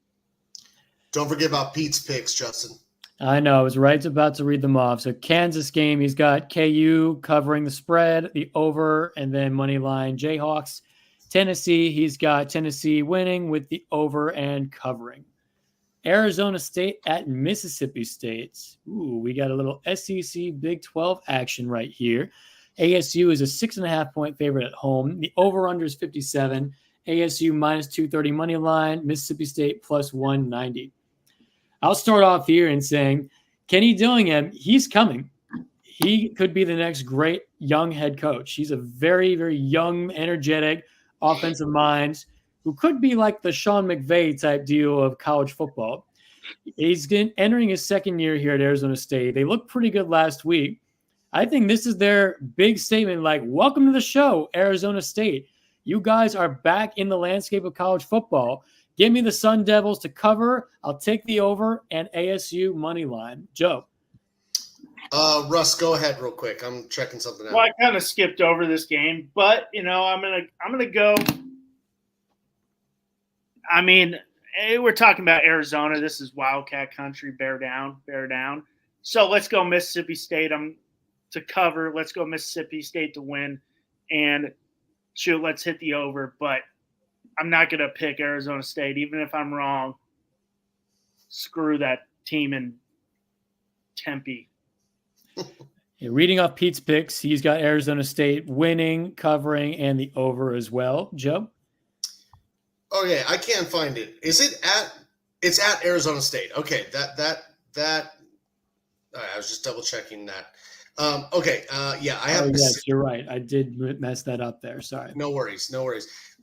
Don't forget about Pete's picks, Justin. I know. I was right about to read them off. So Kansas game, he's got KU covering the spread, the over, and then money line Jayhawks. Tennessee, he's got Tennessee winning with the over and covering. Arizona State at Mississippi State. Ooh, we got a little SEC Big 12 action right here. ASU is a 6.5 point favorite at home. The over-under is 57. ASU minus 230 money line. Mississippi State plus 190. I'll start off here in saying Kenny Dillingham, he's coming. He could be the next great young head coach. He's a very, very young, energetic offensive mind who could be like the Sean McVay type deal of college football. He's entering his second year here at Arizona State. They looked pretty good last week. I think this is their big statement, like, welcome to the show, Arizona State. You guys are back in the landscape of college football. Give me the Sun Devils to cover. I'll take the over and ASU money line. Joe. Russ, go ahead real quick. I'm checking something out. Well, I kind of skipped over this game, but I'm gonna go. I mean, we're talking about Arizona. This is Wildcat country. Bear down, bear down. So let's go Mississippi State. To cover. Let's go Mississippi State to win, and shoot, let's hit the over. But I'm not gonna pick Arizona State, even if I'm wrong. Screw that team in Tempe. Yeah, reading off Pete's picks, he's got Arizona State winning, covering, and the over as well. Joe? Okay, I can't find it. Is it it's at Arizona State. Okay, that all right, I was just double checking that. Okay, yeah, I have. Oh, yes, you're right. I did mess that up there. Sorry. No worries.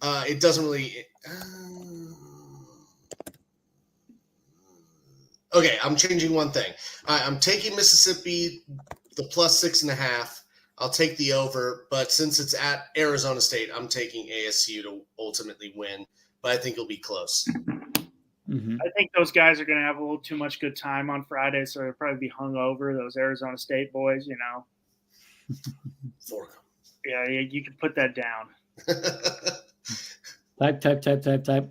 It doesn't really. Okay, I'm changing one thing. I'm taking Mississippi, the plus 6.5. I'll take the over, but since it's at Arizona State, I'm taking ASU to ultimately win. But I think it'll be close. Mm-hmm. I think those guys are going to have a little too much good time on Friday, so they'll probably be hungover. Those Arizona State boys, For them. Yeah, you can put that down. Type.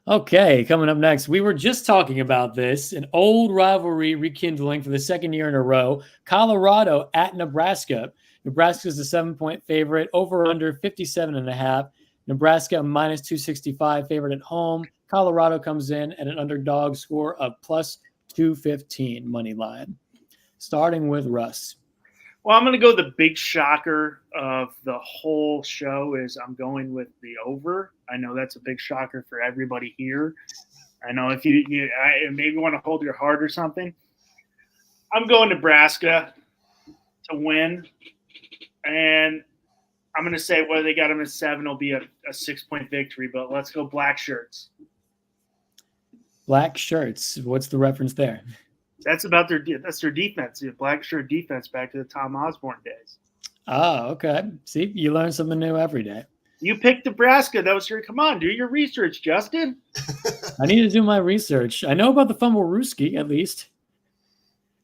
Okay, coming up next, we were just talking about this, an old rivalry rekindling for the second year in a row. Colorado at Nebraska. Nebraska is the 7-point favorite, over under 57.5. Nebraska minus 265 favorite at home. Colorado comes in at an underdog score of plus 215 money line. Starting with Russ. Well, I'm going to go the big shocker of the whole show is I'm going with the over. I know that's a big shocker for everybody here. I know if you maybe want to hold your heart or something. I'm going Nebraska to win. And I'm going to say whether they got them at 7 will be a 6-point victory, but let's go black shirts. Black shirts. What's the reference there? That's their defense, the black shirt defense back to the Tom Osborne days. Oh, okay. See, you learn something new every day. You picked Nebraska. That was come on, do your research, Justin. I need to do my research. I know about the Fumblerooski, at least.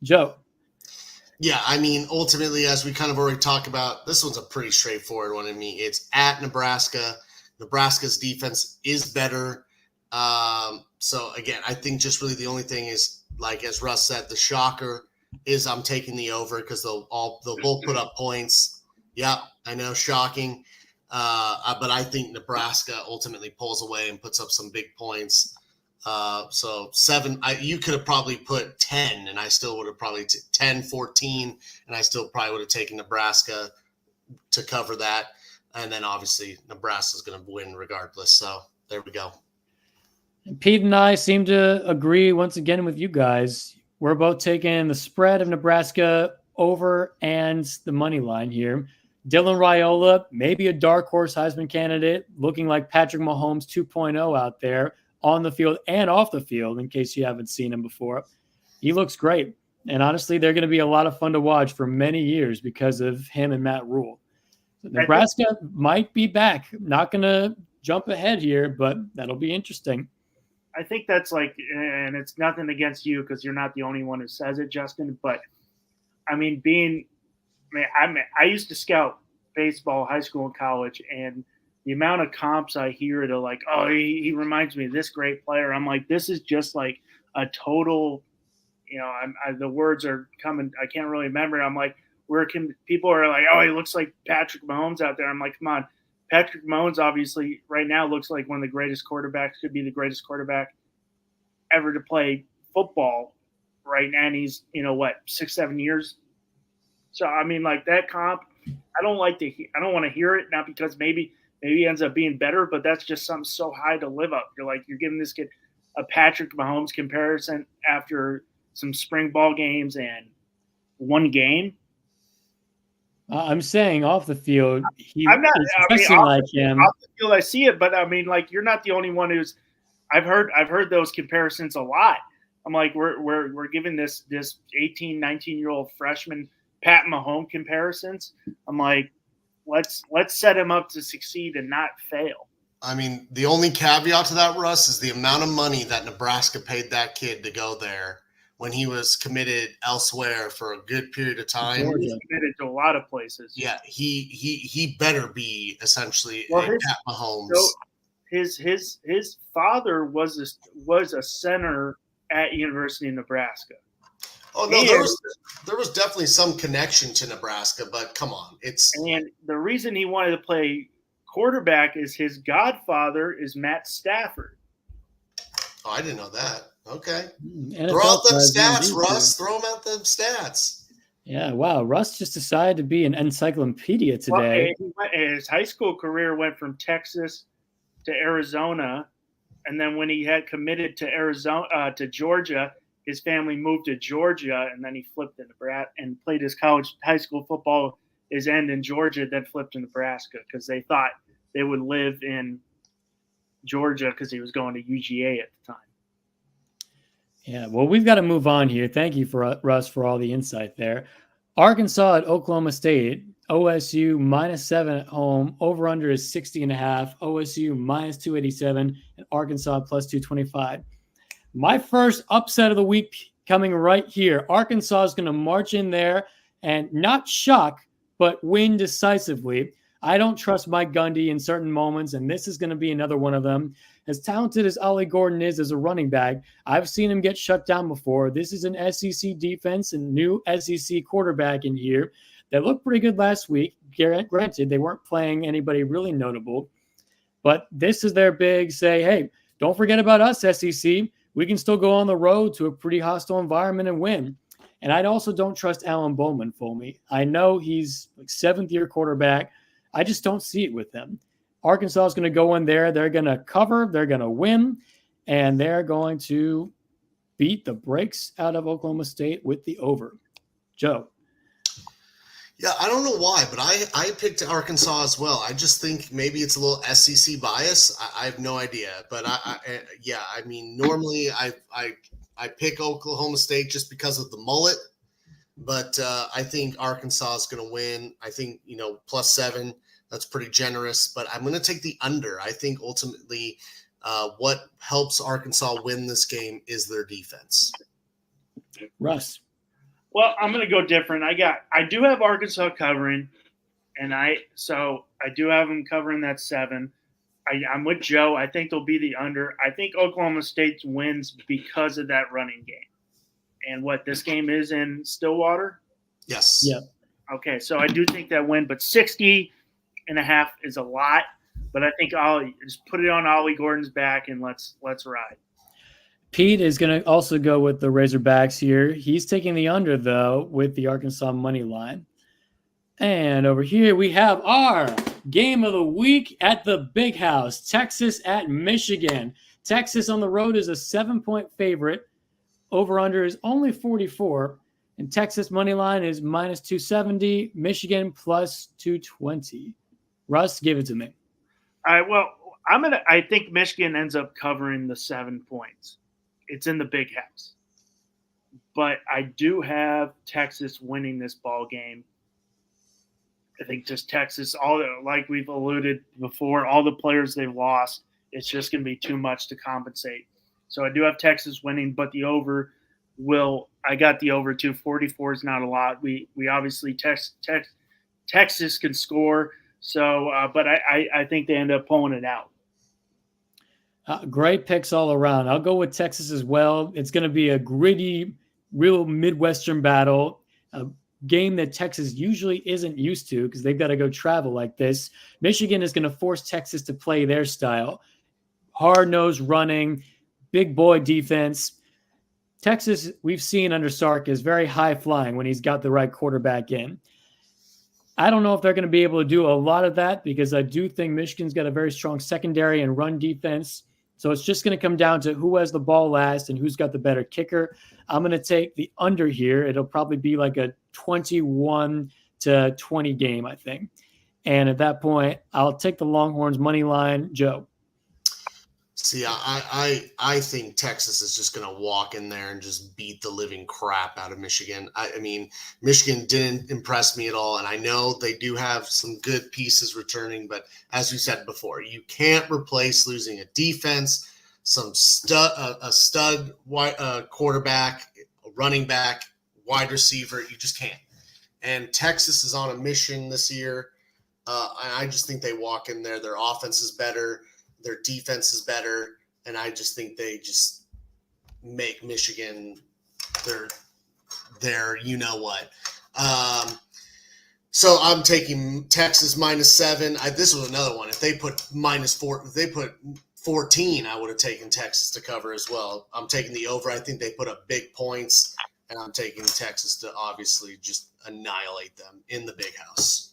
Joe. Yeah, I mean, ultimately, as we kind of already talked about, this one's a pretty straightforward one to me. It's at Nebraska. Nebraska's defense is better. So, again, I think just really the only thing is, like as Russ said, the shocker is I'm taking the over because they'll both put up points. Yeah, I know, shocking. But I think Nebraska ultimately pulls away and puts up some big points. So 7, you could have probably put 10, and I still would have probably 10, 14, and I still probably would have taken Nebraska to cover that. And then obviously Nebraska's going to win regardless. So there we go. Pete and I seem to agree once again with you guys. We're both taking the spread of Nebraska over and the money line here. Dylan Raiola, maybe a dark horse Heisman candidate, looking like Patrick Mahomes 2.0 out there on the field and off the field, in case you haven't seen him before. He looks great. And honestly, they're going to be a lot of fun to watch for many years because of him and Matt Rule. Nebraska might be back. Not going to jump ahead here, but that'll be interesting. I think that's and it's nothing against you because you're not the only one who says it, Justin. But I mean, I used to scout baseball, high school and college, and the amount of comps I hear to he reminds me of this great player. I'm like, this is just like a total, the words are coming. I can't really remember. I'm like, people are like, oh, he looks like Patrick Mahomes out there. I'm like, come on. Patrick Mahomes obviously right now looks like one of the greatest quarterbacks, could be the greatest quarterback ever to play football right now. And he's, 6-7 years. So, I mean, like that comp, I don't want to hear it, not because maybe he ends up being better, but that's just something so high to live up. You're giving this kid a Patrick Mahomes comparison after some spring ball games and one game. I'm saying off the field, he's I'm not. dressing like him. Off the field, I see it, but I mean, like, you're not the only one who's. I've heard those comparisons a lot. I'm like, we're giving this 18, 19-year-old freshman Pat Mahomes comparisons. I'm like, let's set him up to succeed and not fail. I mean, the only caveat to that, Russ, is the amount of money that Nebraska paid that kid to go there when he was committed elsewhere for a good period of time. He's committed to a lot of places. Yeah, he better be essentially Well, a Pat Mahomes. So his father was a center at University of Nebraska. Oh no, there was definitely some connection to Nebraska, but come on, and the reason he wanted to play quarterback is his godfather is Matt Stafford. Oh, I didn't know that. Okay. NFL Throw out them stats, president, Russ. Throw them out them stats. Yeah, wow. Russ just decided to be an encyclopedia today. Well, his high school career went from Texas to Arizona, and then when he had committed to to Georgia, his family moved to Georgia, and then he flipped to Nebraska and played his high school football his end in Georgia, then flipped to Nebraska because they thought they would live in Georgia because he was going to UGA at the time. Yeah, well, we've got to move on here. Thank you for Russ for all the insight there. Arkansas at Oklahoma State. OSU -7 at home. Over-under is 60.5. OSU -287 and Arkansas +225. My first upset of the week coming right here. Arkansas is going to march in there and not shock, but win decisively. I don't trust Mike Gundy in certain moments, and this is going to be another one of them. As talented as Ollie Gordon is as a running back, I've seen him get shut down before. This is an SEC defense and new SEC quarterback in here that looked pretty good last week. Granted, they weren't playing anybody really notable, but this is their big say, hey, don't forget about us, SEC. We can still go on the road to a pretty hostile environment and win. And I also don't trust Alan Bowman for me. I know he's like seventh-year quarterback. I just don't see it with them. Arkansas is going to go in there. They're going to cover. They're going to win. And they're going to beat the brakes out of Oklahoma State with the over. Joe. Yeah, I don't know why, but I picked Arkansas as well. I just think maybe it's a little SEC bias. I have no idea. But I mean, normally I pick Oklahoma State just because of the mullet. But I think Arkansas is going to win. I think, +7, that's pretty generous. But I'm going to take the under. I think ultimately what helps Arkansas win this game is their defense. Russ. Well, I'm going to go different. I do have Arkansas covering, and I do have them covering that 7. I'm with Joe. I think they'll be the under. I think Oklahoma State wins because of that running game. And what this game is in Stillwater? Yes. Yeah. Okay, so I do think that win, but 60.5 is a lot. But I think I'll just put it on Ollie Gordon's back and let's ride. Pete is going to also go with the Razorbacks here. He's taking the under, though, with the Arkansas money line. And over here we have our game of the week at the Big House, Texas at Michigan. Texas on the road is a 7-point favorite. Over-under is only 44. And Texas money line is -270. Michigan +220. Russ, give it to me. All right, well, I think Michigan ends up covering the 7 points. It's in the Big House. But I do have Texas winning this ball game. I think just Texas, like we've alluded before, all the players they've lost, it's just going to be too much to compensate. So I do have Texas winning, but the over I got the over too. 44 is not a lot. We obviously Texas can score. So, but I think they end up pulling it out. Great picks all around. I'll go with Texas as well. It's going to be a gritty, real Midwestern battle, a game that Texas usually isn't used to because they've got to go travel like this. Michigan is going to force Texas to play their style. Hard-nosed running, big boy defense. Texas, we've seen under Sark, is very high-flying when he's got the right quarterback in. I don't know if they're going to be able to do a lot of that because I do think Michigan's got a very strong secondary and run defense So it's just going to come down to who has the ball last and who's got the better kicker. I'm going to take the under here. It'll probably be like a 21-20 game, I think. And at that point, I'll take the Longhorns money line. Joe. See, I think Texas is just going to walk in there and just beat the living crap out of Michigan. I mean, Michigan didn't impress me at all, and I know they do have some good pieces returning, but as we said before, you can't replace losing a defense, a stud quarterback, a running back, wide receiver. You just can't. And Texas is on a mission this year. I just think they walk in there. Their offense is better. Their defense is better, and I just think they just make Michigan their you know what. So I'm taking Texas -7. This was another one. If they put -4, if they put 14, I would have taken Texas to cover as well. I'm taking the over. I think they put up big points, and I'm taking Texas to obviously just annihilate them in the big house.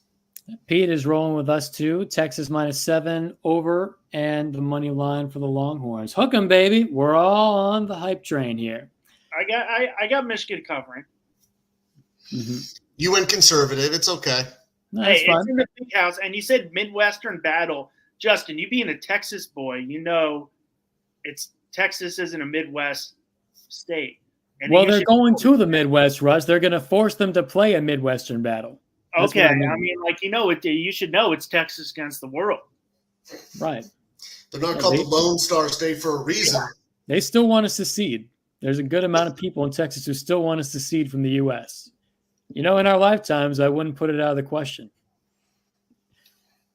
Pete is rolling with us too. Texas -7 over and the money line for the Longhorns. Hook 'em, baby. We're all on the hype train here. I got Michigan covering. Mm-hmm. You went conservative. It's okay. No, hey, fun. it's in the big house, and you said Midwestern battle. Justin, you being a Texas boy, you know it's Texas isn't a Midwest state. And well, they're going to the Midwest, Russ. They're going to force them to play a Midwestern battle. That's okay, I mean, like you should know it's Texas against the world. Right. They're not called the Lone Star State for a reason. They still want to secede. There's a good amount of people in Texas who still want to secede from the U.S. You know, in our lifetimes, I wouldn't put it out of the question.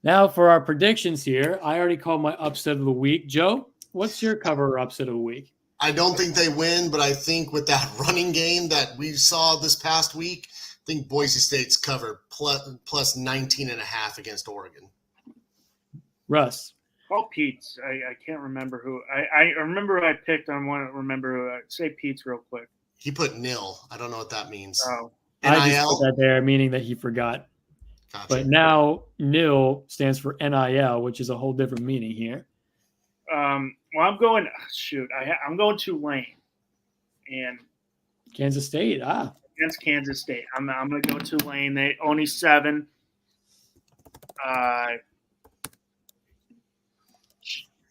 Now for our predictions here, I already called my upset of the week. Joe, what's your cover or upset of the week? I don't think they win, but I think with that running game that we saw this past week, I think Boise State's covered plus 19.5 against Oregon. Russ. Oh, Pete's. I can't remember who. I remember I picked on one. Remember who. Say Pete's real quick. He put nil. I don't know what that means. Oh. NIL? I just put that there, meaning that he forgot. Gotcha. But now nil stands for NIL, which is a whole different meaning here. Well, I'm going. Shoot, I'm going Tulane, and Kansas State. Against Kansas State, I'm going to go Tulane. They only 7.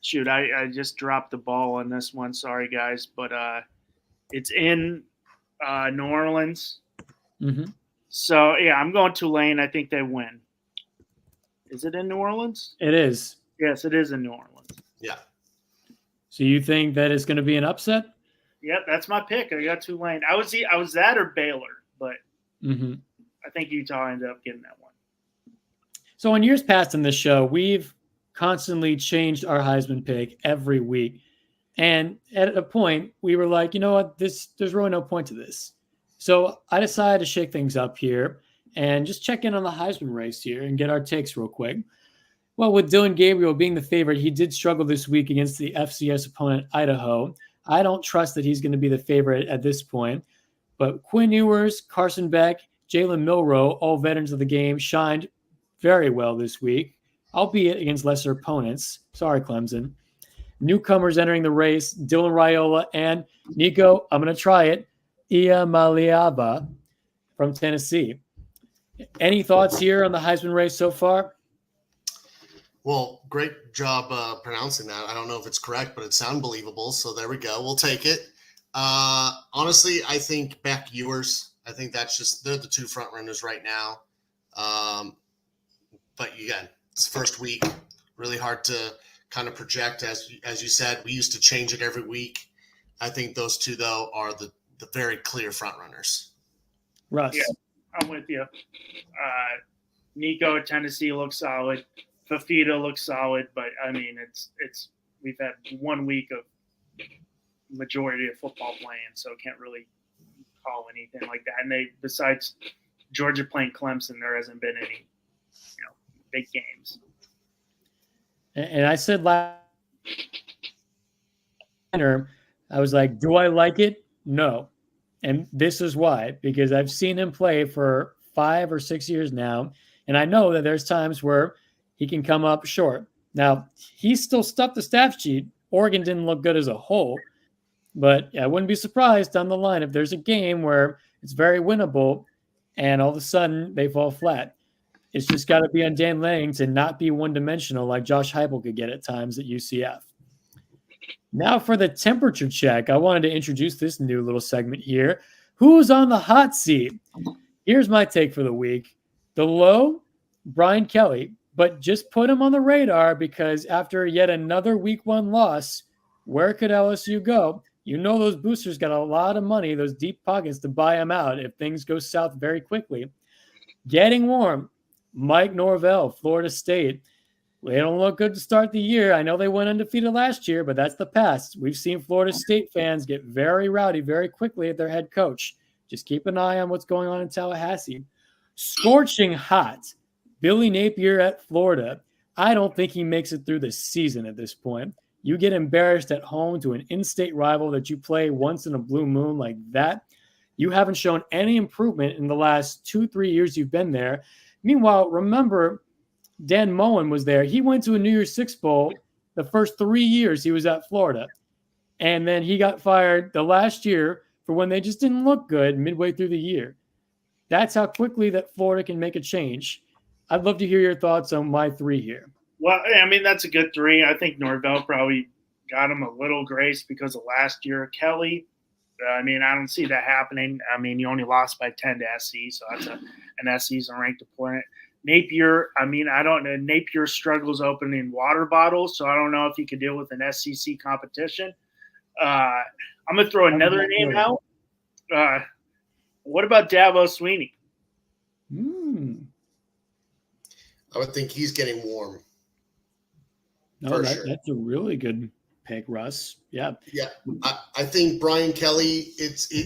Shoot, I just dropped the ball on this one. Sorry, guys, but it's in New Orleans. Mm-hmm. So, yeah, I'm going Tulane. I think they win. Is it in New Orleans? It is. Yes, it is in New Orleans. Yeah. So you think that it's going to be an upset? Yep, that's my pick. I got Tulane. I was that or Baylor, but I think Utah ended up getting that one. So in years past in this show, we've constantly changed our Heisman pick every week. And at a point, we were like, you know what, there's really no point to this. So I decided to shake things up here and just check in on the Heisman race here and get our takes real quick. Well, with Dylan Gabriel being the favorite, he did struggle this week against the FCS opponent, Idaho. I don't trust that he's going to be the favorite at this point. But Quinn Ewers, Carson Beck, Jalen Milroe, all veterans of the game, shined very well this week, albeit against lesser opponents. Sorry, Clemson. Newcomers entering the race, Dylan Raiola and Nico, I'm going to try it, Iamaleava from Tennessee. Any thoughts here on the Heisman race so far? Well, great job pronouncing that. I don't know if it's correct, but it sounds believable. So there we go. We'll take it. Honestly, I think Beck Ewers. I think they're the two front runners right now. But again, it's first week. Really hard to kind of project. As you said, we used to change it every week. I think those two, though, are the very clear front runners. Russ. Yeah, I'm with you. Nico at Tennessee looks solid. Fafita looks solid, but I mean, it's we've had 1 week of majority of football playing, so can't really call anything like that. And besides Georgia playing Clemson, there hasn't been any, big games. And I said last I was like, do I like it? No. And this is why, because I've seen him play for 5 or 6 years now, and I know that there's times where he can come up short. Now, he's still stuffed the stat sheet Oregon didn't look good as a whole. But I wouldn't be surprised down the line if there's a game where it's very winnable and all of a sudden they fall flat. It's just got to be on Dan Lanning to not be one-dimensional like Josh Heupel could get at times at UCF. Now for the temperature check, I wanted to introduce this new little segment here. Who's on the hot seat? Here's my take for the week. The low, Brian Kelly, but just put him on the radar because after yet another week 1 loss, where could LSU go? You know those boosters got a lot of money, those deep pockets to buy them out if things go south very quickly. Getting warm. Mike Norvell, Florida State. They don't look good to start the year. I know they went undefeated last year, but that's the past. We've seen Florida State fans get very rowdy very quickly at their head coach. Just keep an eye on what's going on in Tallahassee. Scorching hot. Billy Napier at Florida. I don't think he makes it through the season at this point. You get embarrassed at home to an in-state rival that you play once in a blue moon like that. You haven't shown any improvement in the last 2-3 years you've been there. Meanwhile, remember, Dan Mullen was there. He went to a New Year's Six Bowl the first 3 years he was at Florida. And then he got fired the last year for when they just didn't look good midway through the year. That's how quickly that Florida can make a change. I'd love to hear your thoughts on my 3 here. Well, I mean, that's a good 3. I think Norvell probably got him a little grace because of last year. Kelly, I mean, I don't see that happening. I mean, you only lost by 10 to SC, so that's an SC's a ranked opponent. Napier, I mean, I don't know. Napier struggles opening water bottles, so I don't know if he could deal with an SEC competition. I'm going to throw another name out. What about Dabo Swinney? I would think he's getting warm. No, that's a really good pick, Russ. Yeah. Yeah. I think Brian Kelly,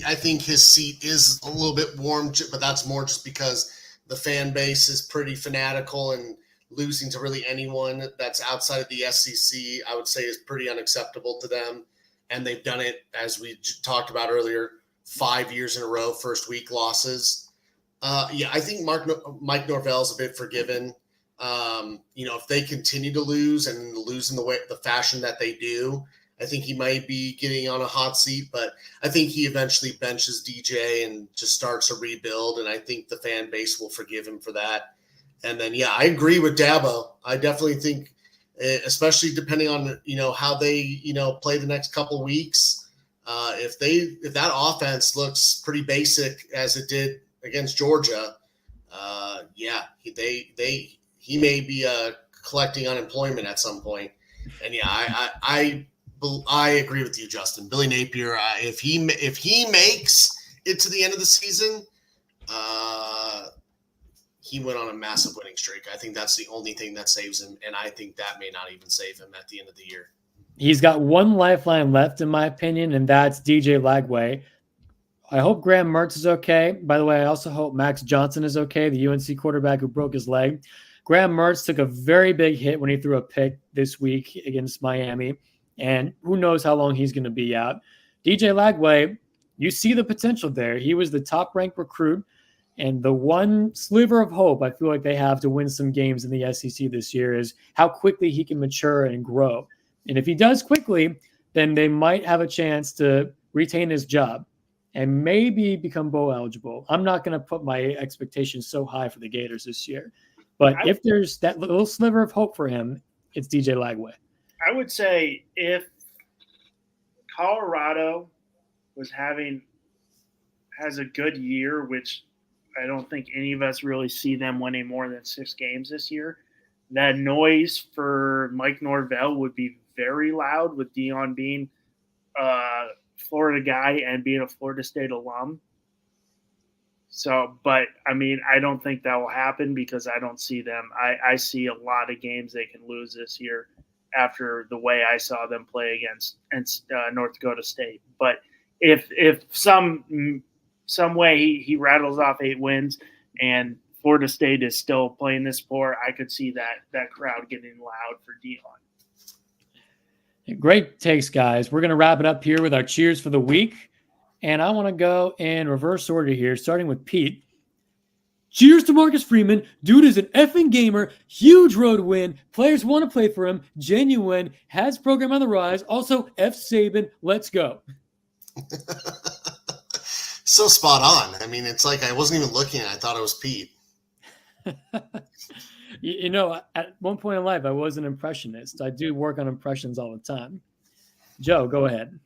I think his seat is a little bit warm, but that's more just because the fan base is pretty fanatical and losing to really anyone that's outside of the SEC, I would say is pretty unacceptable to them. And they've done it, as we talked about earlier, 5 years in a row, first week losses. I think Mike Norvell's a bit forgiven. If they continue to lose and lose in the fashion that they do, I think he might be getting on a hot seat, but I think he eventually benches DJ and just starts a rebuild. And I think the fan base will forgive him for that. And then, I agree with Dabo. I definitely think, especially depending on, how they, play the next couple of weeks. If that offense looks pretty basic as it did against Georgia, he may be collecting unemployment at some point. And I agree with you, Justin. Billy Napier, if he makes it to the end of the season, he went on a massive winning streak. I think that's the only thing that saves him, and I think that may not even save him at the end of the year. He's got one lifeline left, in my opinion, and that's DJ Lagway. I hope Graham Mertz is okay. By the way, I also hope Max Johnson is okay, the UNC quarterback who broke his leg. Graham Mertz took a very big hit when he threw a pick this week against Miami, and who knows how long he's going to be out. DJ Lagway, you see the potential there. He was the top-ranked recruit, and the one sliver of hope I feel like they have to win some games in the SEC this year is how quickly he can mature and grow. And if he does quickly, then they might have a chance to retain his job and maybe become bowl eligible. I'm not going to put my expectations so high for the Gators this year. But if there's that little sliver of hope for him, it's DJ Lagway. I would say if Colorado has a good year, which I don't think any of us really see them winning more than 6 games this year, that noise for Mike Norvell would be very loud with Dion being a Florida guy and being a Florida State alum. So, but I mean, I don't think that will happen because I don't see them. I see a lot of games they can lose this year after the way I saw them play against North Dakota State. But if some way he rattles off 8 wins and Florida State is still playing this poor, I could see that crowd getting loud for Dion. Great takes, guys. We're going to wrap it up here with our cheers for the week. And I want to go in reverse order here, starting with Pete. Cheers to Marcus Freeman. Dude is an effing gamer. Huge road win. Players want to play for him. Genuine. Has program on the rise. Also, F. Saban. Let's go. So spot on. I mean, it's like I wasn't even looking. I thought it was Pete. You know, at one point in life, I was an impressionist. I do work on impressions all the time. Joe, go ahead.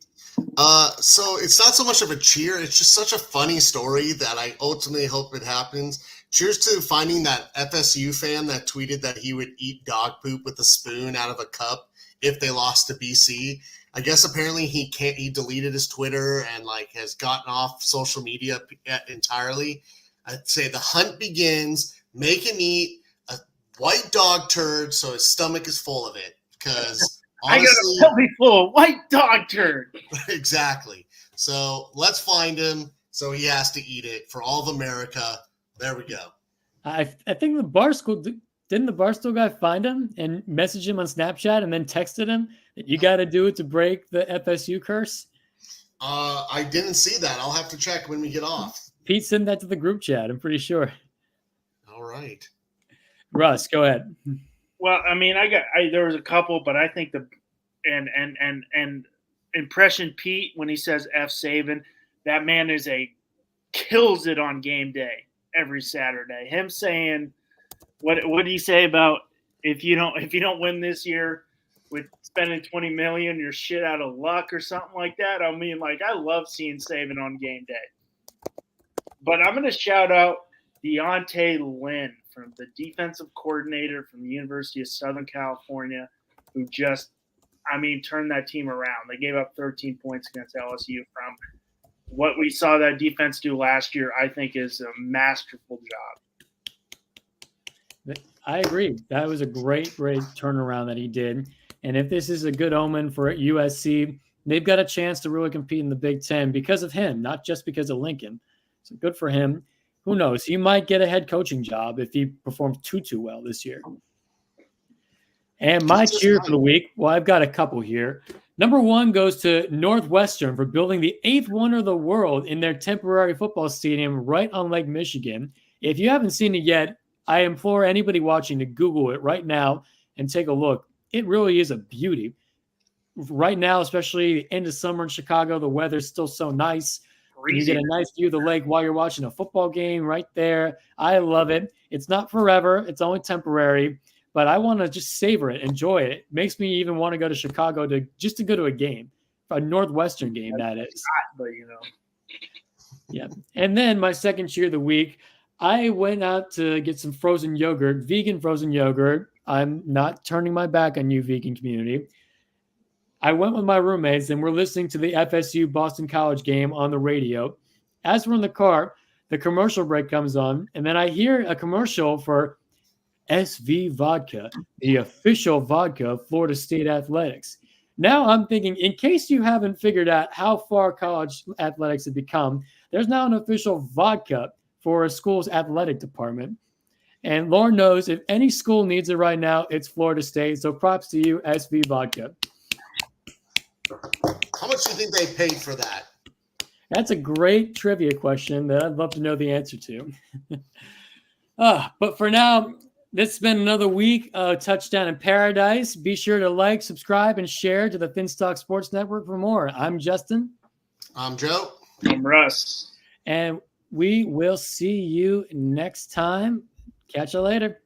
So it's not so much of a cheer. It's just such a funny story that I ultimately hope it happens. Cheers to finding that FSU fan that tweeted that he would eat dog poop with a spoon out of a cup if they lost to BC. I guess apparently he deleted his Twitter and like has gotten off social media entirely. I'd say the hunt begins. Make him eat a white dog turd so his stomach is full of it. Because honestly, I got a belly full of white dog turd. Exactly. So let's find him so he has to eat it for all of America. There we go. I think the Barstool didn't the Barstool guy find him and message him on Snapchat and then texted him that you got to do it to break the FSU curse? I didn't see that. I'll have to check when we get off. Pete sent that to the group chat. I'm pretty sure. All right. Russ, go ahead. Well, I mean, there was a couple, but I think and impression Pete when he says F Saban, that man kills it on game day every Saturday. Him saying what did he say about if you don't win this year with spending $20 million, you're shit out of luck or something like that. I mean, like I love seeing Saban on game day. But I'm gonna shout out Deontay Lynn, from the defensive coordinator from the University of Southern California, who just, turned that team around. They gave up 13 points against LSU. From what we saw that defense do last year, I think is a masterful job. I agree. That was a great turnaround that he did. And if this is a good omen for USC, they've got a chance to really compete in the Big Ten because of him, not just because of Lincoln. So good for him. Who knows? He might get a head coaching job if he performs too well this year. And my cheer for the week, well, I've got a couple here. Number one goes to Northwestern for building the 8th wonder of the world in their temporary football stadium right on Lake Michigan. If you haven't seen it yet, I implore anybody watching to Google it right now and take a look. It really is a beauty. Right now, especially the end of summer in Chicago, the weather's still so nice. You get a nice view of the lake while you're watching a football game right there. I love it. It's not forever. It's only temporary. But I want to just savor it, enjoy it. It makes me even want to go to Chicago to go to a game, a Northwestern game, that is. But, Yeah. And then my second cheer of the week, I went out to get some frozen yogurt, vegan frozen yogurt. I'm not turning my back on you, vegan community. I went with my roommates and we're listening to the FSU Boston College game on the radio. As we're in the car, the commercial break comes on, and then I hear a commercial for SV Vodka, the official vodka of Florida State Athletics. Now I'm thinking, in case you haven't figured out how far college athletics have become, there's now an official vodka for a school's athletic department. And Lord knows if any school needs it right now, it's Florida State. So props to you, SV Vodka. How much do you think they paid for that? That's a great trivia question that I'd love to know the answer to. But for now, this has been another week of Touchdown in Paradise. Be sure to like, subscribe, and share to the Finstock Sports Network for more. I'm Justin. I'm Joe. I'm Russ. And we will see you next time. Catch you later.